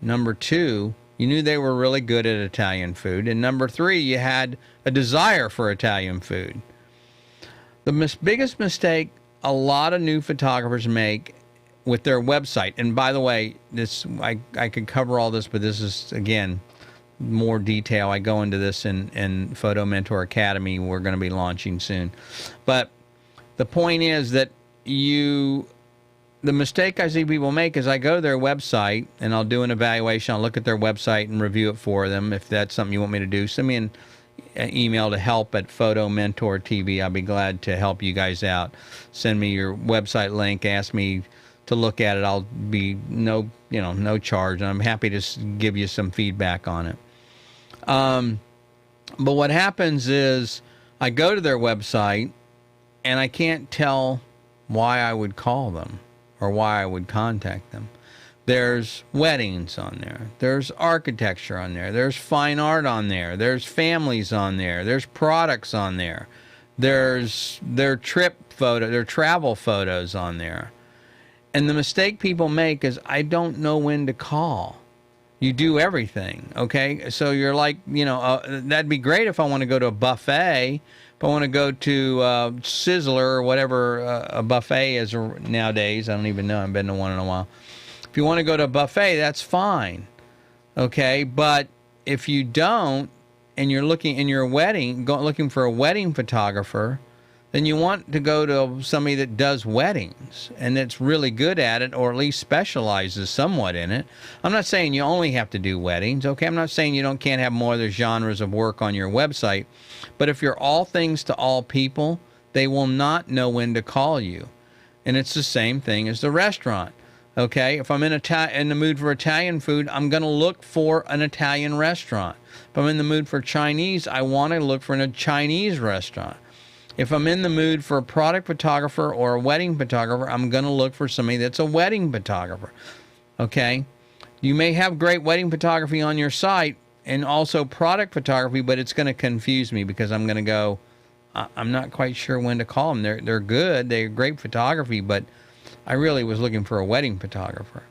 Number two, you knew they were really good at Italian food. And number three, you had a desire for Italian food. The biggest mistake a lot of new photographers make with their website, and by the way, this I could cover all this, but this is, again, more detail. I go into this in Photo Mentor Academy. We're going to be launching soon. But the point is that the mistake I see people make is I go to their website and I'll do an evaluation. I'll look at their website and review it for them. If that's something you want me to do, send me an email to help@photomentortv. I'll be glad to help you guys out. Send me your website link. Ask me to look at it. I'll be no charge. And I'm happy to give you some feedback on it. But what happens is I go to their website and I can't tell why I would call them or why I would contact them. There's weddings on there. There's architecture on there. There's fine art on there. There's families on there. There's products on there. There's their travel photos on there. And the mistake people make is I don't know when to call. You do everything, okay? So you're like, that'd be great if I want to go to a buffet. If I want to go to Sizzler or whatever a buffet is nowadays. I don't even know. I haven't been to one in a while. If you want to go to a buffet, that's fine, okay? But if you don't, and you're looking in your wedding, looking for a wedding photographer, then you want to go to somebody that does weddings and that's really good at it, or at least specializes somewhat in it. I'm not saying you only have to do weddings, okay? I'm not saying you can't have more other genres of work on your website. But if you're all things to all people, they will not know when to call you. And it's the same thing as the restaurant, okay? If I'm in the mood for Italian food, I'm going to look for an Italian restaurant. If I'm in the mood for Chinese, I want to look for a Chinese restaurant. If I'm in the mood for a product photographer or a wedding photographer, I'm going to look for somebody that's a wedding photographer, okay? You may have great wedding photography on your site and also product photography, but it's going to confuse me because I'm going to go, I'm not quite sure when to call them. They're good. They're great photography, but I really was looking for a wedding photographer.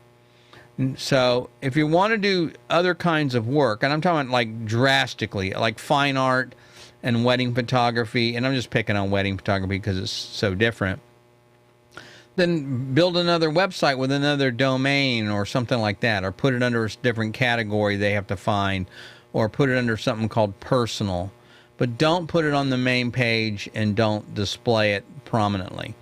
So if you want to do other kinds of work, and I'm talking like drastically, like fine art, and wedding photography, and I'm just picking on wedding photography because it's so different, then build another website with another domain or something like that, or put it under a different category they have to find, or put it under something called personal. But don't put it on the main page and don't display it prominently.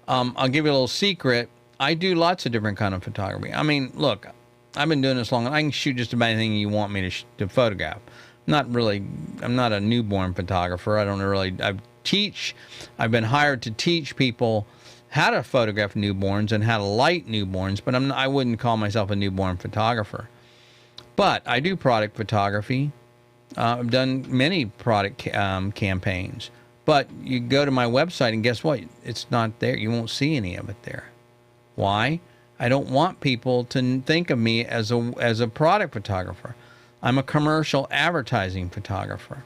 I'll give you a little secret. I do lots of different kind of photography. I mean, look, I've been doing this long, and I can shoot just about anything you want me to photograph. I'm not a newborn photographer. I've I've been hired to teach people how to photograph newborns and how to light newborns, but I wouldn't call myself a newborn photographer. But I do product photography. I've done many product campaigns. But you go to my website and guess what? It's not there. You won't see any of it there. Why? I don't want people to think of me as a product photographer. I'm a commercial advertising photographer.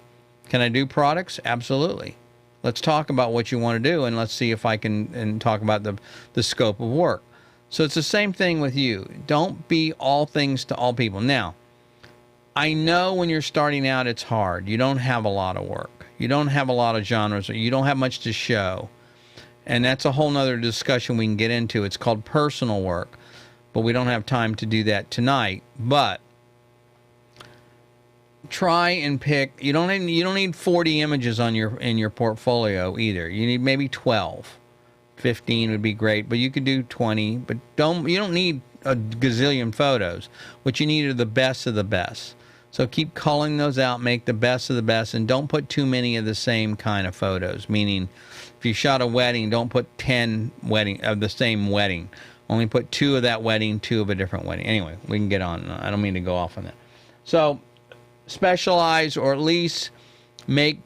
Can I do products? Absolutely. Let's talk about what you want to do, and let's see if I can talk about the scope of work. So it's the same thing with you. Don't be all things to all people. Now, I know when you're starting out, it's hard. You don't have a lot of work. You don't have a lot of genres. You don't have much to show. And that's a whole nother discussion we can get into. It's called personal work, but we don't have time to do that tonight. But try and pick. You don't need 40 images in your portfolio either. You need maybe 12. 15 would be great, but you could do 20. But you don't need a gazillion photos. What you need are the best of the best. So keep calling those out, make the best of the best, and don't put too many of the same kind of photos. Meaning, if you shot a wedding, don't put 10 of the same wedding. Only put 2 of that wedding, 2 of a different wedding. Anyway, we can get on. I don't mean to go off on that. So specialize, or at least make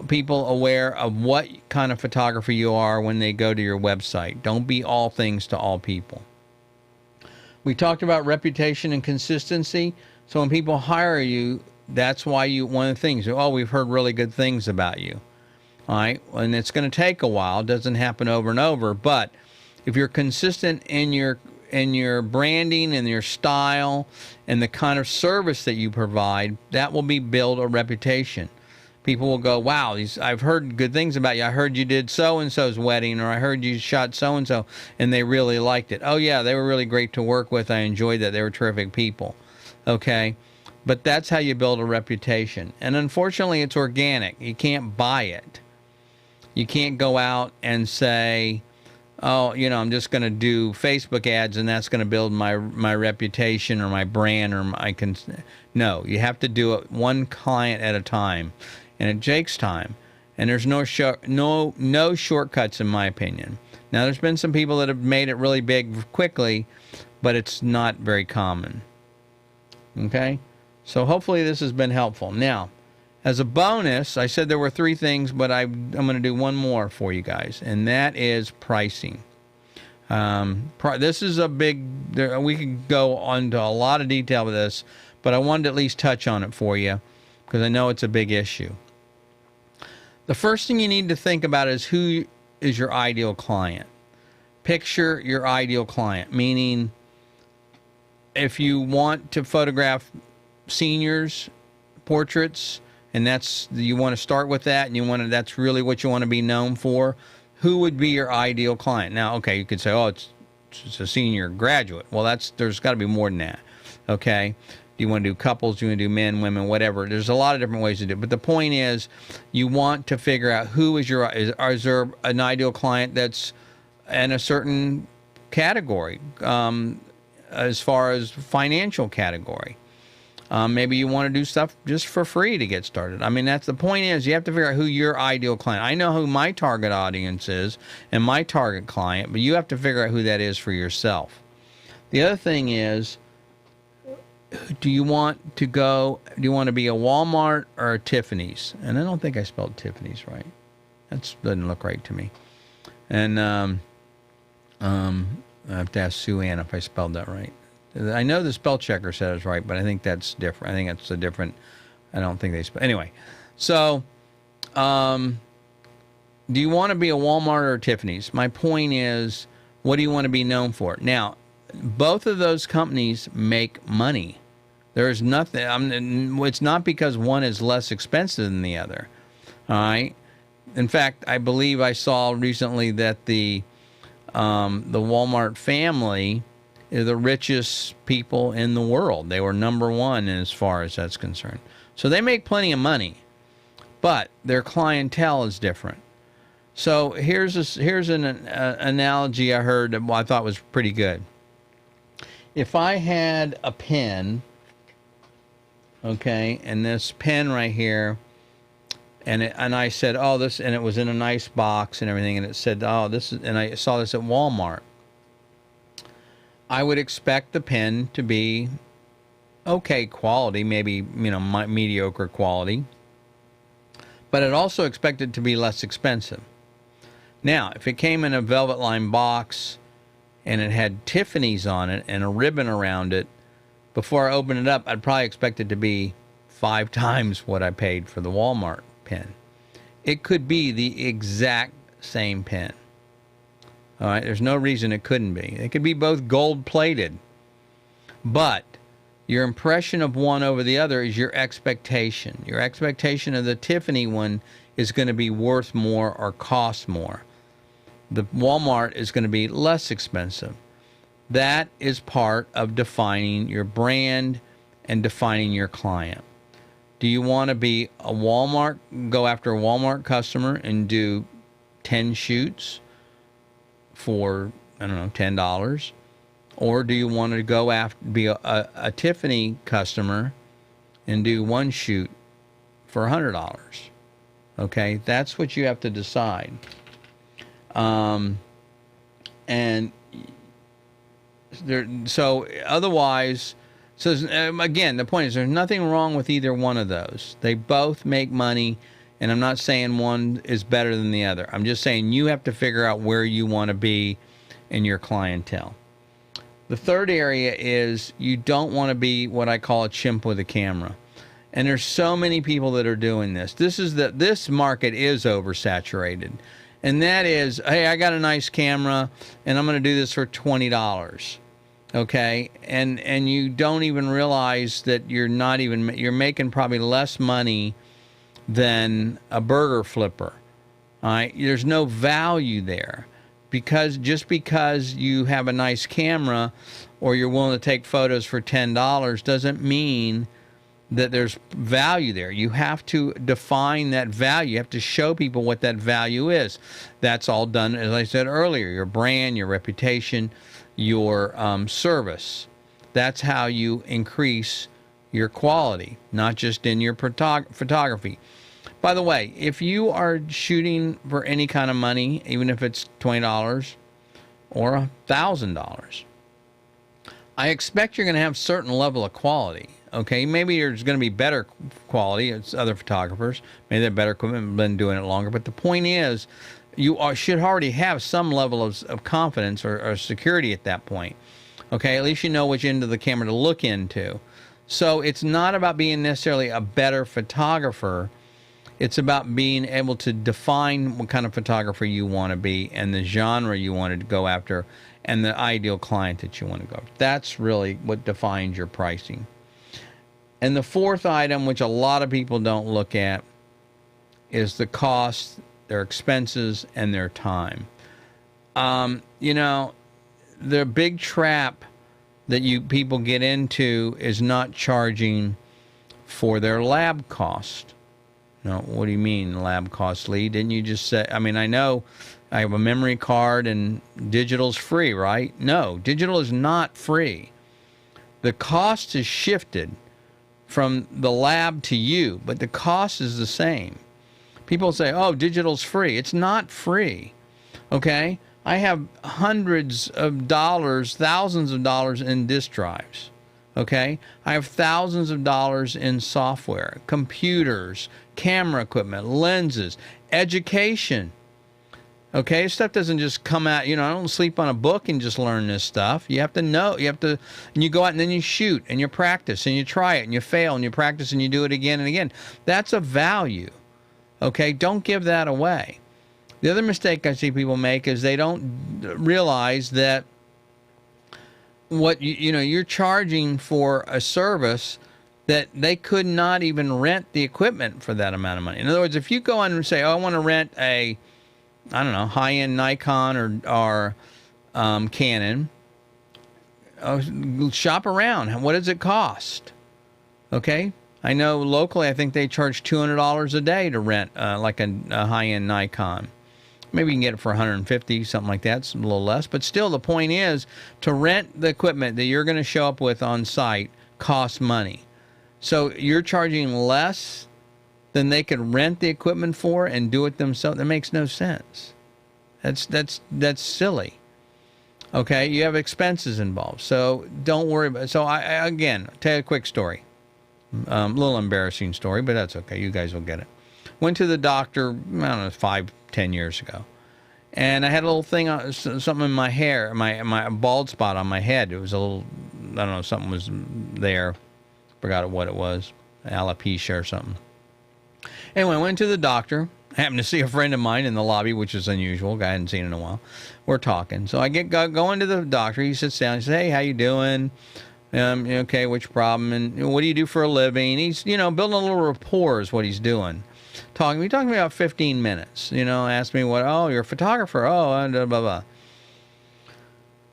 people aware of what kind of photographer you are when they go to your website. Don't be all things to all people. We talked about reputation and consistency. So when people hire you, that's why one of the things, oh, we've heard really good things about you. All right, and it's going to take a while. It doesn't happen over and over, but if you're consistent in your branding and your style and the kind of service that you provide, that will build a reputation. People will go, wow, I've heard good things about you. I heard you did so-and-so's wedding, or I heard you shot so-and-so, and they really liked it. Oh, yeah, they were really great to work with. I enjoyed that. They were terrific people. Okay? But that's how you build a reputation. And unfortunately, it's organic. You can't buy it. You can't go out and say, oh, I'm just going to do Facebook ads and that's going to build my reputation or my brand or No, you have to do it one client at a time, and it takes time. And there's no shortcuts in my opinion. Now, there's been some people that have made it really big quickly, but it's not very common. Okay? So hopefully this has been helpful. Now, as a bonus, I said there were 3 things, but I'm going to do one more for you guys, and that is pricing. This is a big, we could go into a lot of detail with this, but I wanted to at least touch on it for you because I know it's a big issue. The first thing you need to think about is who is your ideal client. Picture your ideal client, meaning if you want to photograph seniors' portraits, and you want to start with that, and that's really what you want to be known for, who would be your ideal client? Now, okay, you could say, oh, it's a senior graduate. Well, there's got to be more than that. Okay? Do you want to do couples? Do you want to do men, women, whatever? There's a lot of different ways to do it. But the point is, you want to figure out who is there an ideal client that's in a certain category, as far as financial category. Maybe you want to do stuff just for free to get started. I mean, that's the point is you have to figure out who your ideal client. I know who my target audience is and my target client, but you have to figure out who that is for yourself. The other thing is, do you want to be a Walmart or a Tiffany's? And I don't think I spelled Tiffany's right. That doesn't look right to me. And I have to ask Sue Ann if I spelled that right. I know the spell checker said it's right, but I think that's different. I think it's a different. I don't think they spell. Anyway, so do you want to be a Walmart or a Tiffany's? My point is, what do you want to be known for? Now, both of those companies make money. There's nothing. It's not because one is less expensive than the other. All right. In fact, I believe I saw recently that the Walmart family are the richest people in the world. They were number 1 as far as that's concerned. So they make plenty of money, but their clientele is different. So here's an analogy I heard that I thought was pretty good. If I had a pen, okay, and this pen right here and I said, oh, this, and it was in a nice box and everything, and it said, oh, this is, and I saw this at Walmart. I would expect the pen to be okay quality, maybe, mediocre quality, but I'd also expect it to be less expensive. Now, if it came in a velvet lined box and it had Tiffany's on it and a ribbon around it, before I open it up, I'd probably expect it to be 5 times what I paid for the Walmart pen. It could be the exact same pen. All right, there's no reason it couldn't be. It could be both gold-plated. But your impression of one over the other is your expectation. Your expectation of the Tiffany one is going to be worth more or cost more. The Walmart is going to be less expensive. That is part of defining your brand and defining your client. Do you want to be a Walmart, go after a Walmart customer and do 10 shoots for, I don't know, $10? Or do you want to go after, be a Tiffany customer and do 1 shoot for $100? Okay, that's what you have to decide. And so otherwise, so again, the point is there's nothing wrong with either one of those. They both make money, and I'm not saying one is better than the other. I'm just saying you have to figure out where you want to be in your clientele. The third area is you don't want to be what I call a chimp with a camera. And there's so many people that are doing this. This market is oversaturated. And that is, hey, I got a nice camera and I'm going to do this for $20. Okay? And you don't even realize that you're making probably less money than a burger flipper. All right? There's no value there. Just because you have a nice camera or you're willing to take photos for $10 doesn't mean that there's value there. You have to define that value. You have to show people what that value is. That's all done, as I said earlier, your brand, your reputation, your service. That's how you increase your quality, not just in your photography. By the way, if you are shooting for any kind of money, even if it's $20 or $1,000, I expect you're going to have a certain level of quality. Okay, maybe there's going to be better quality as other photographers. Maybe they're better equipment, been doing it longer. But the point is, you should already have some level of confidence or security at that point. Okay, at least you know which end of the camera to look into. So it's not about being necessarily a better photographer. It's about being able to define what kind of photographer you want to be and the genre you want to go after and the ideal client that you want to go after. That's really what defines your pricing. And the fourth item, which a lot of people don't look at, is the cost, their expenses, and their time. The big trap that people get into is not charging for their lab cost. No, what do you mean lab cost, Lee? Didn't you just say, I know I have a memory card and digital's free, right? No, digital is not free. The cost is shifted from the lab to you, but the cost is the same. People say, oh, digital's free. It's not free, okay? I have hundreds of dollars, thousands of dollars in disk drives, okay? I have thousands of dollars in software, computers, camera equipment, lenses, education. Okay, stuff doesn't just come out, I don't sleep on a book and just learn this stuff. You have to know, and you go out and then you shoot and you practice and you try it and you fail and you practice and you do it again and again. That's a value. Okay, don't give that away. The other mistake I see people make is they don't realize that what you're charging for a service that they could not even rent the equipment for that amount of money. In other words, if you go on and say, oh, I want to rent a, I don't know, high-end Nikon or Canon, shop around. What does it cost? Okay? I know locally, I think they charge $200 a day to rent like a high-end Nikon. Maybe you can get it for $150, something like that. It's a little less. But still, the point is, to rent the equipment that you're going to show up with on site costs money. So you're charging less than they could rent the equipment for and do it themselves. That makes no sense. That's silly. Okay, you have expenses involved, so don't worry about it. So I again, tell you a quick story. A little embarrassing story, but that's okay. You guys will get it. Went to the doctor, I don't know, 5-10 years ago. And I had a little thing, something in my hair, my bald spot on my head. It was a little, I don't know, something was there. Forgot what it was. Alopecia or something. Anyway, I went to the doctor. Happened to see a friend of mine in the lobby, which is unusual. Guy I hadn't seen in a while. We're talking. So I go into the doctor. He sits down. He says, "Hey, how you doing? Okay, what's your problem? And what do you do for a living?" He's, building a little rapport is what he's doing. We're talking about 15 minutes. Asked me what, oh, you're a photographer. Oh, and blah, blah.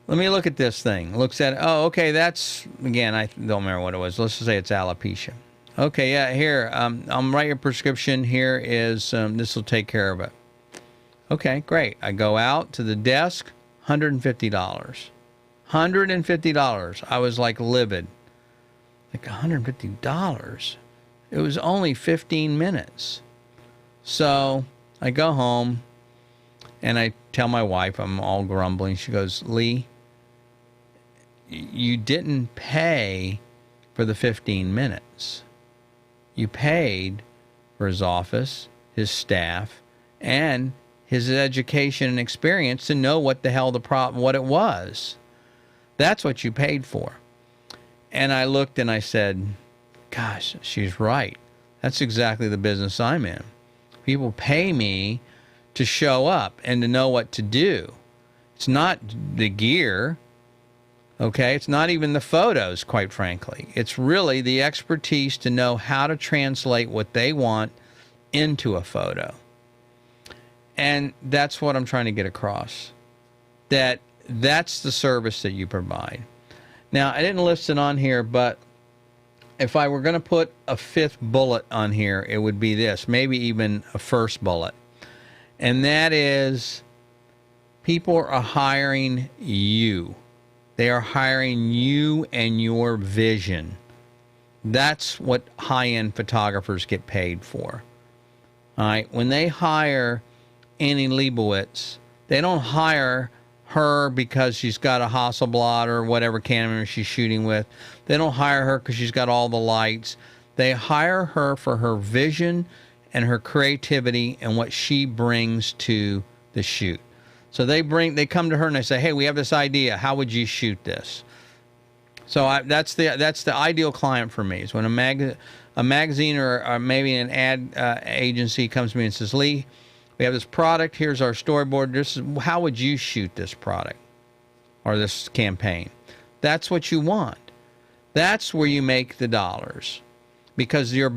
Let me look at this thing. Looks at it. Oh, okay, that's, again, I don't remember what it was. Let's just say it's alopecia. Okay, yeah, here, I'll write your prescription. Here is, this will take care of it. Okay, great. I go out to the desk, $150. $150. I was like livid. Like $150? It was only 15 minutes. So I go home and I tell my wife, I'm all grumbling. She goes, "Lee, you didn't pay for the 15 minutes. You paid for his office, his staff, and his education and experience to know what the hell the problem, what it was. That's what you paid for." And I looked and I said, gosh, she's right. That's exactly the business I'm in. People pay me to show up and to know what to do. It's not the gear. Okay, it's not even the photos, quite frankly. It's really the expertise to know how to translate what they want into a photo. And that's what I'm trying to get across. That's the service that you provide. Now, I didn't list it on here, but if I were going to put a fifth bullet on here, it would be this, maybe even a first bullet. And that is, people are hiring you. They are hiring you and your vision. That's what high-end photographers get paid for. All right, when they hire Annie Leibovitz, they don't hire her because she's got a Hasselblad or whatever camera she's shooting with. They don't hire her because she's got all the lights. They hire her for her vision and her creativity and what she brings to the shoot. So they come to her and they say, "Hey, we have this idea. How would you shoot this?" So that's the ideal client for me. Is when a magazine or maybe an ad agency comes to me and says, "Lee, we have this product. Here's our storyboard. This is how would you shoot this product or this campaign?" That's what you want. That's where you make the dollars, because you're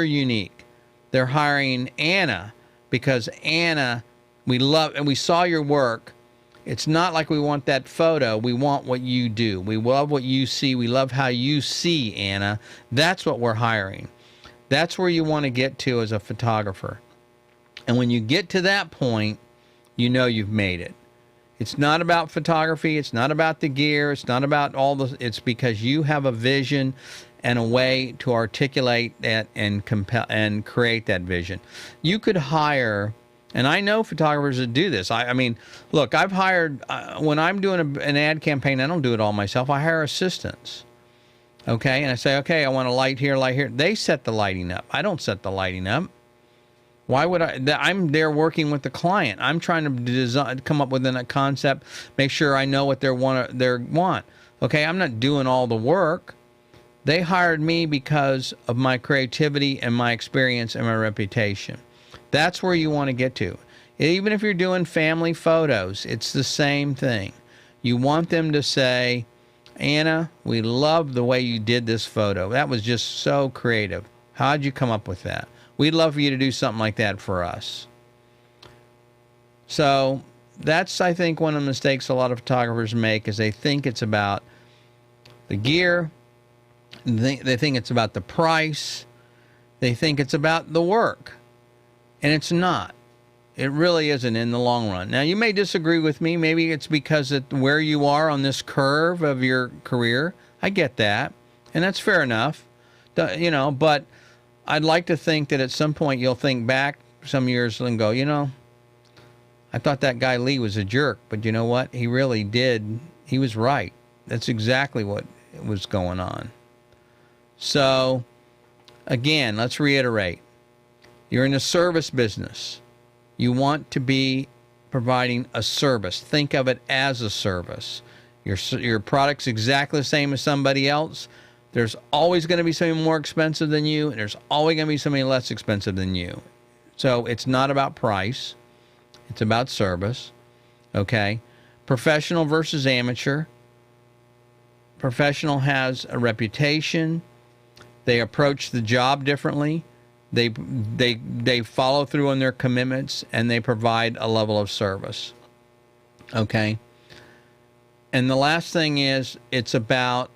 unique. They're hiring Anna because Anna, we love and we saw your work. It's not like we want that photo. We want what you do. We love what you see. We love how you see, Anna. That's what we're hiring. That's where you want to get to as a photographer. And when you get to that point, you know you've made it. It's not about photography. It's not about the gear. It's not about it's because you have a vision and a way to articulate that and compel and create that vision. You could hire, and I know photographers that do this. I mean, look, I've hired, when I'm doing an ad campaign, I don't do it all myself. I hire assistants. Okay, and I say, okay, I want a light here, light here. They set the lighting up. I don't set the lighting up. Why would I? I'm there working with the client. I'm trying to design, come up with a concept, make sure I know what they want. Okay, I'm not doing all the work. They hired me because of my creativity and my experience and my reputation. That's where you want to get to. Even if you're doing family photos, it's the same thing. You want them to say, "Anna, we love the way you did this photo. That was just so creative. How'd you come up with that? We'd love for you to do something like that for us." So that's, I think, one of the mistakes a lot of photographers make is they think it's about the gear. They think it's about the price. They think it's about the work. And it's not. It really isn't in the long run. Now, you may disagree with me. Maybe it's because of where you are on this curve of your career. I get that. And that's fair enough. But I'd like to think that at some point you'll think back some years and go, you know, I thought that guy Lee was a jerk, but you know what? He really did. He was right. That's exactly what was going on. So, again, let's reiterate. You're in a service business. You want to be providing a service. Think of it as a service. Your product's exactly the same as somebody else. There's always going to be somebody more expensive than you, and there's always going to be somebody less expensive than you. So it's not about price. It's about service. Okay? Professional versus amateur. Professional has a reputation. They approach the job differently. They follow through on their commitments, and they provide a level of service. Okay? And the last thing is, it's about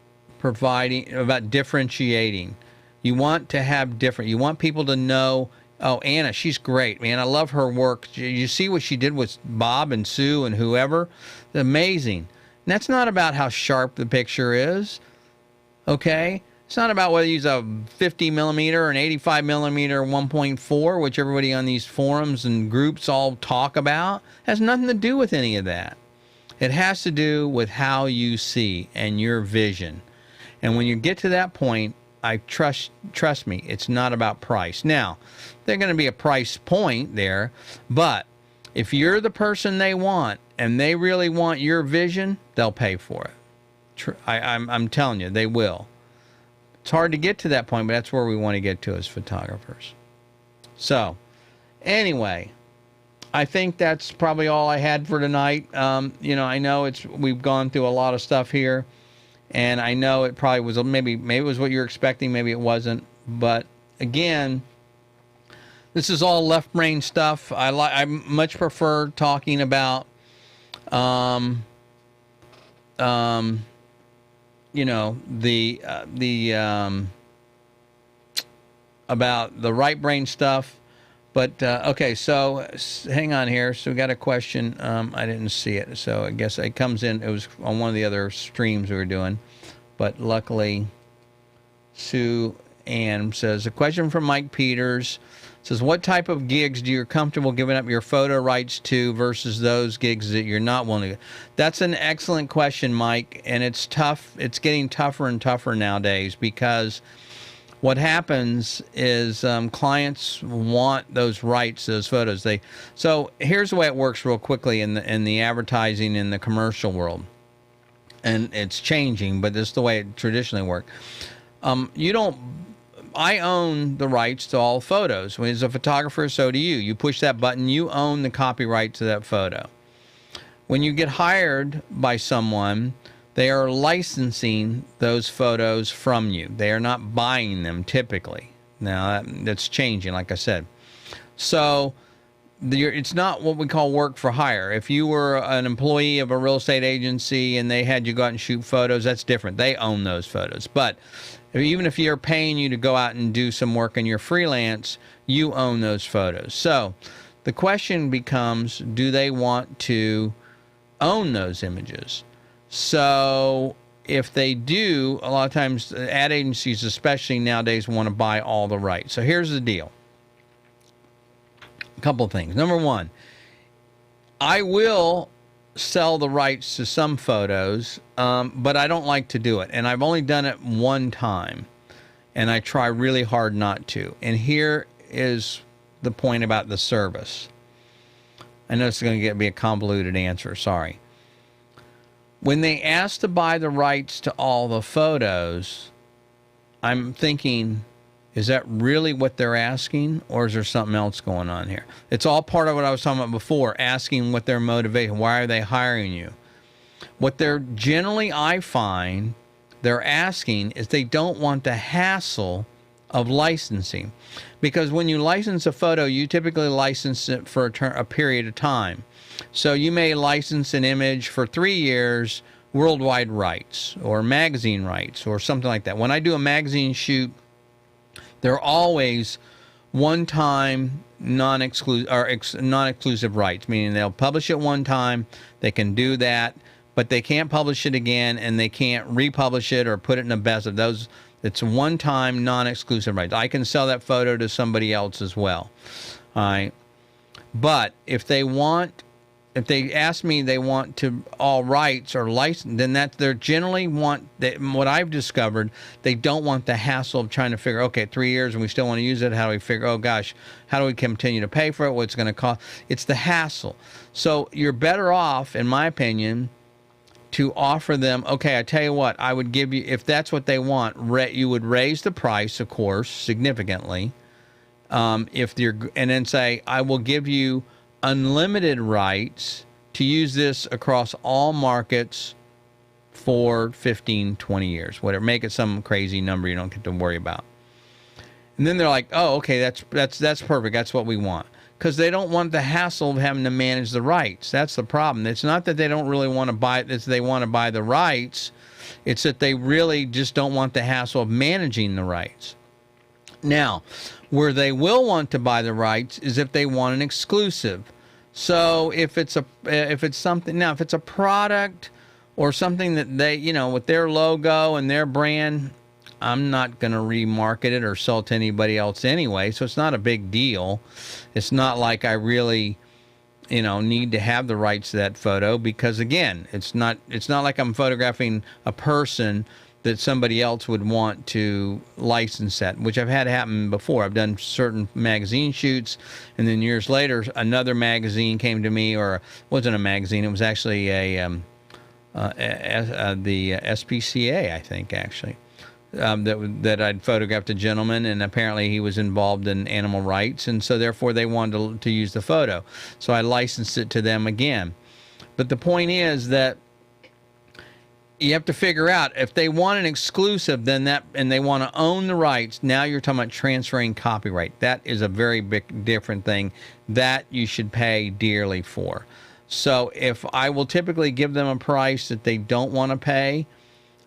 differentiating. You want to have different. You want people to know, oh, Anna, she's great, man. I love her work. You see what she did with Bob and Sue and whoever? Amazing. And that's not about how sharp the picture is. Okay? It's not about whether you use a 50 millimeter or an 85 millimeter 1.4, which everybody on these forums and groups all talk about. It has nothing to do with any of that. It has to do with how you see and your vision. And when you get to that point, I trust me, it's not about price. Now, there's going to be a price point there, but if you're the person they want and they really want your vision, they'll pay for it. I'm telling you, they will. It's hard to get to that point, but that's where we want to get to as photographers. So, anyway, I think that's probably all I had for tonight. You know, I know we've gone through a lot of stuff here, and I know it probably was maybe it was what you're expecting, maybe it wasn't. But again, this is all left brain stuff. I much prefer talking about, you know, about the right brain stuff. But, okay, so hang on here. So we got a question. I didn't see it. So I guess it comes in. It was on one of the other streams we were doing. But luckily, Sue Ann says, a question from Mike Peters. Says, what type of gigs do you comfortable giving up your photo rights to versus those gigs that you're not willing to? That's an excellent question, Mike. And it's tough. It's getting tougher and tougher nowadays because what happens is clients want those rights, those photos. So here's the way it works real quickly in the advertising in the commercial world. And it's changing, but this is the way it traditionally worked. I own the rights to all photos. As a photographer, so do you. You push that button, you own the copyright to that photo. When you get hired by someone, they are licensing those photos from you. They are not buying them typically. Now, that's changing, like I said. So it's not what we call work for hire. If you were an employee of a real estate agency and they had you go out and shoot photos, that's different. They own those photos. But even if you're paying you to go out and do some work and you're freelance, you own those photos. So the question becomes, do they want to own those images? So if they do, a lot of times ad agencies especially nowadays want to buy all the rights. So here's the deal. A couple of things. Number one, I will sell the rights to some photos, but I don't like to do it. And I've only done it one time, and I try really hard not to. And here is the point about the service. I know it's going to be a convoluted answer, sorry. When they ask to buy the rights to all the photos, I'm thinking, is that really what they're asking, or is there something else going on here? It's all part of what I was talking about before, asking what their motivation, why are they hiring you? What they're generally, I find, they're asking is they don't want the hassle of licensing. Because when you license a photo, you typically license it for a period of time. So you may license an image for 3 years, worldwide rights, or magazine rights, or something like that. When I do a magazine shoot, they're always one-time, non-exclusive rights, meaning they'll publish it one time, they can do that, but they can't publish it again, and they can't republish it or put it in a best of those. It's one-time, non-exclusive rights. I can sell that photo to somebody else as well. All right. But if they ask me they want to all rights or license, then they're generally what I've discovered, they don't want the hassle of trying to figure, okay, 3 years and we still want to use it. How do we figure, oh gosh, how do we continue to pay for it? What's going to cost? It's the hassle. So you're better off, in my opinion, to offer them, okay, I tell you what, I would give you, if that's what they want, you would raise the price, of course, significantly. And then say, I will give you unlimited rights to use this across all markets for 15, 20 years, whatever. Make it some crazy number you don't get to worry about. And then they're like, oh, okay, that's perfect. That's what we want. Because they don't want the hassle of having to manage the rights. That's the problem. It's not that they don't really want to buy it, it's they want to buy the rights. It's that they really just don't want the hassle of managing the rights. Now, where they will want to buy the rights is if they want an exclusive. So if it's something, now if it's a product or something that they, with their logo and their brand, I'm not going to remarket it or sell it to anybody else anyway, so it's not a big deal. It's not like I really, need to have the rights to that photo because, again, it's not like I'm photographing a person that somebody else would want to license that, which I've had happen before. I've done certain magazine shoots, and then years later, another magazine came to me, or it wasn't a magazine, it was actually the SPCA, I think, actually. That I'd photographed a gentleman, and apparently he was involved in animal rights, and so therefore they wanted to use the photo. So I licensed it to them again. But the point is that you have to figure out if they want an exclusive, and they want to own the rights. Now you're talking about transferring copyright. That is a very big different thing that you should pay dearly for. So if I will typically give them a price that they don't want to pay,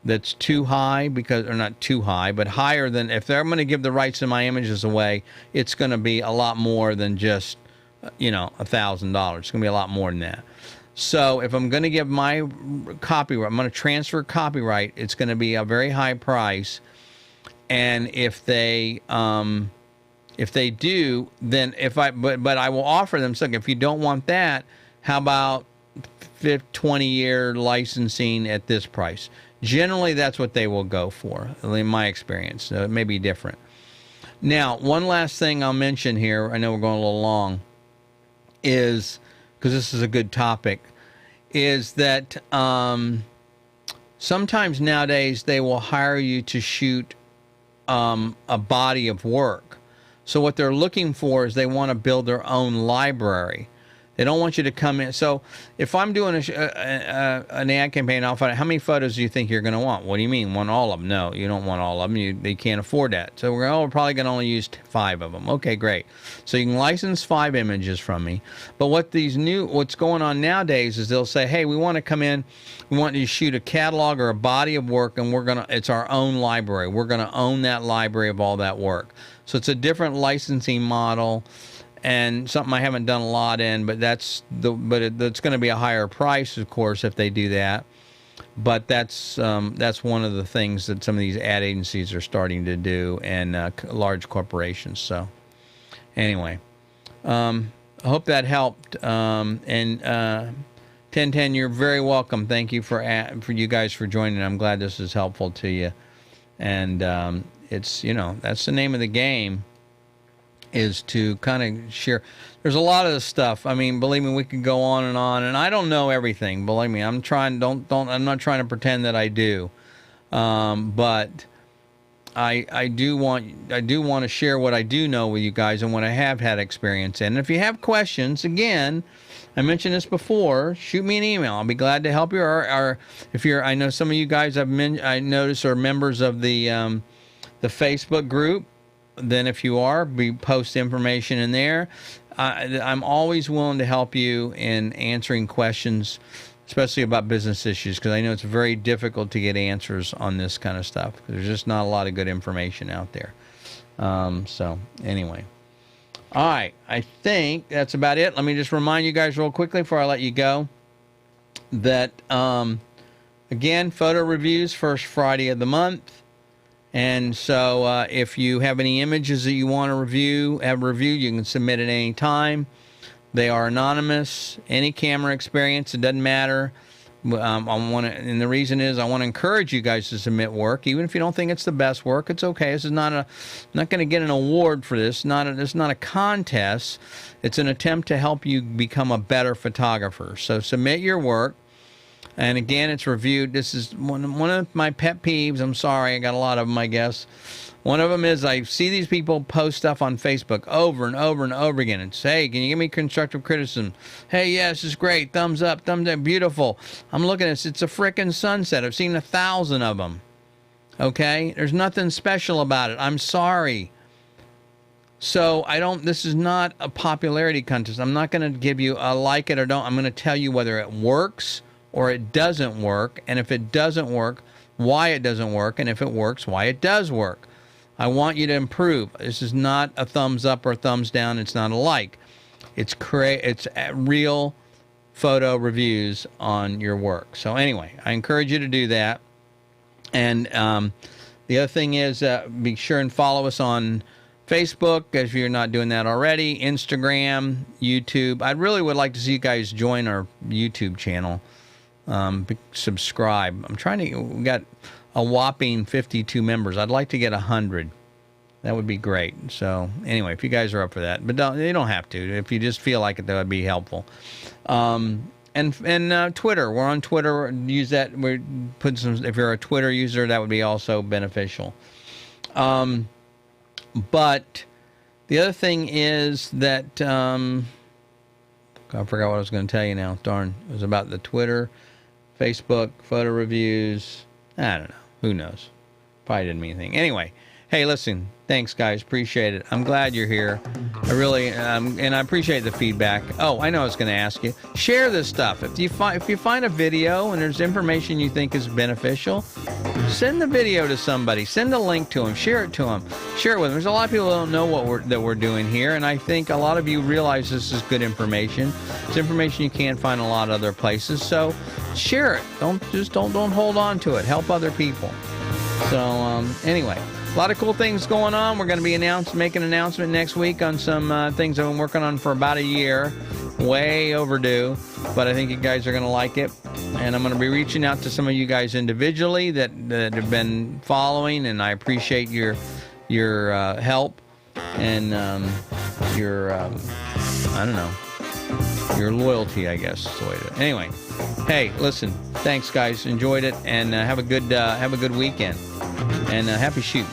that's too high, or not too high, but higher than, if they're going to give the rights to my images away, it's going to be a lot more than just, $1,000. It's going to be a lot more than that. So if I'm going to give my copyright, I'm going to transfer copyright, it's going to be a very high price. And if they do, then but I will offer them something. If you don't want that, how about 20-year licensing at this price? Generally, that's what they will go for, in my experience. It may be different. Now, one last thing I'll mention here, I know we're going a little long, is, because this is a good topic, is that sometimes nowadays they will hire you to shoot a body of work. So what they're looking for is they want to build their own library. They don't want you to come in. So if I'm doing an ad campaign, I'll find out, how many photos do you think you're going to want? What do you mean? Want all of them? No, you don't want all of them. They can't afford that. So we're probably going to only use 5 of them. Okay, great. So you can license 5 images from me. But what's going on nowadays is they'll say, hey, we want to come in. We want you to shoot a catalog or a body of work, and it's our own library. We're going to own that library of all that work. So it's a different licensing model. And something I haven't done a lot in, but it's going to be a higher price, of course, if they do that. But that's one of the things that some of these ad agencies are starting to do, and large corporations. So, anyway, I hope that helped. And Tintin, you're very welcome. Thank you for you guys for joining. I'm glad this is helpful to you. And it's that's the name of the game, is to kind of share. There's a lot of this stuff. I mean, believe me, we could go on, and I don't know everything. Believe me, I'm not trying to pretend that I do. But I do want to share what I do know with you guys and what I have had experience in. And if you have questions, again, I mentioned this before, shoot me an email. I'll be glad to help you. Or if I know some of you guys I noticed are members of the Facebook group. Then if you are, we post information in there. I'm always willing to help you in answering questions, especially about business issues, because I know it's very difficult to get answers on this kind of stuff. There's just not a lot of good information out there. So anyway. All right. I think that's about it. Let me just remind you guys real quickly before I let you go that, again, photo reviews, first Friday of the month. And so if you have any images that you want to have reviewed, you can submit at any time. They are anonymous. Any camera experience, it doesn't matter. And the reason is I want to encourage you guys to submit work, even if you don't think it's the best work. It's okay. This is not going to get an award for this. It's not a contest. It's an attempt to help you become a better photographer. So submit your work. And again, it's reviewed. This is one of my pet peeves. I'm sorry, I got a lot of them, I guess. One of them is I see these people post stuff on Facebook over and over and over again and say, hey, can you give me constructive criticism? Hey, yeah, this is great. Thumbs up, beautiful. I'm looking at this. It's a frickin' sunset. I've seen 1,000 of them. Okay? There's nothing special about it. I'm sorry. So this is not a popularity contest. I'm not going to give you a like it or don't. I'm going to tell you whether it works or it doesn't work, and if it doesn't work, why it doesn't work, and if it works, why it does work. I want you to improve. This is not a thumbs up or a thumbs down. It's not a like. It's real photo reviews on your work. So anyway, I encourage you to do that. And the other thing is be sure and follow us on Facebook if you're not doing that already, Instagram, YouTube. I really would like to see you guys join our YouTube channel. Subscribe. We got a whopping 52 members. I'd like to get 100. That would be great. So anyway, if you guys are up for that, but you don't have to. If you just feel like it, that would be helpful. And Twitter. We're on Twitter. Use that. If you're a Twitter user, that would be also beneficial. But the other thing is that I forgot what I was going to tell you now. Darn. It was about the Twitter, Facebook, photo reviews. I don't know. Who knows? Probably didn't mean anything. Anyway, hey, listen. Thanks, guys. Appreciate it. I'm glad you're here. I really, and I appreciate the feedback. Oh, I know I was going to ask you. Share this stuff. If you find a video and there's information you think is beneficial, send the video to somebody. Send a link to them. Share it to them. Share it with them. There's a lot of people who don't know that we're doing here, and I think a lot of you realize this is good information. It's information you can't find in a lot of other places. So share it. Don't hold on to it. Help other people. So anyway. A lot of cool things going on. We're going to be making an announcement next week on some things I've been working on for about a year. Way overdue, but I think you guys are going to like it. And I'm going to be reaching out to some of you guys individually that have been following, and I appreciate your help and your I don't know, your loyalty, I guess is the way to. Anyway, hey, listen, thanks guys, enjoyed it, and have a good weekend, and happy shooting.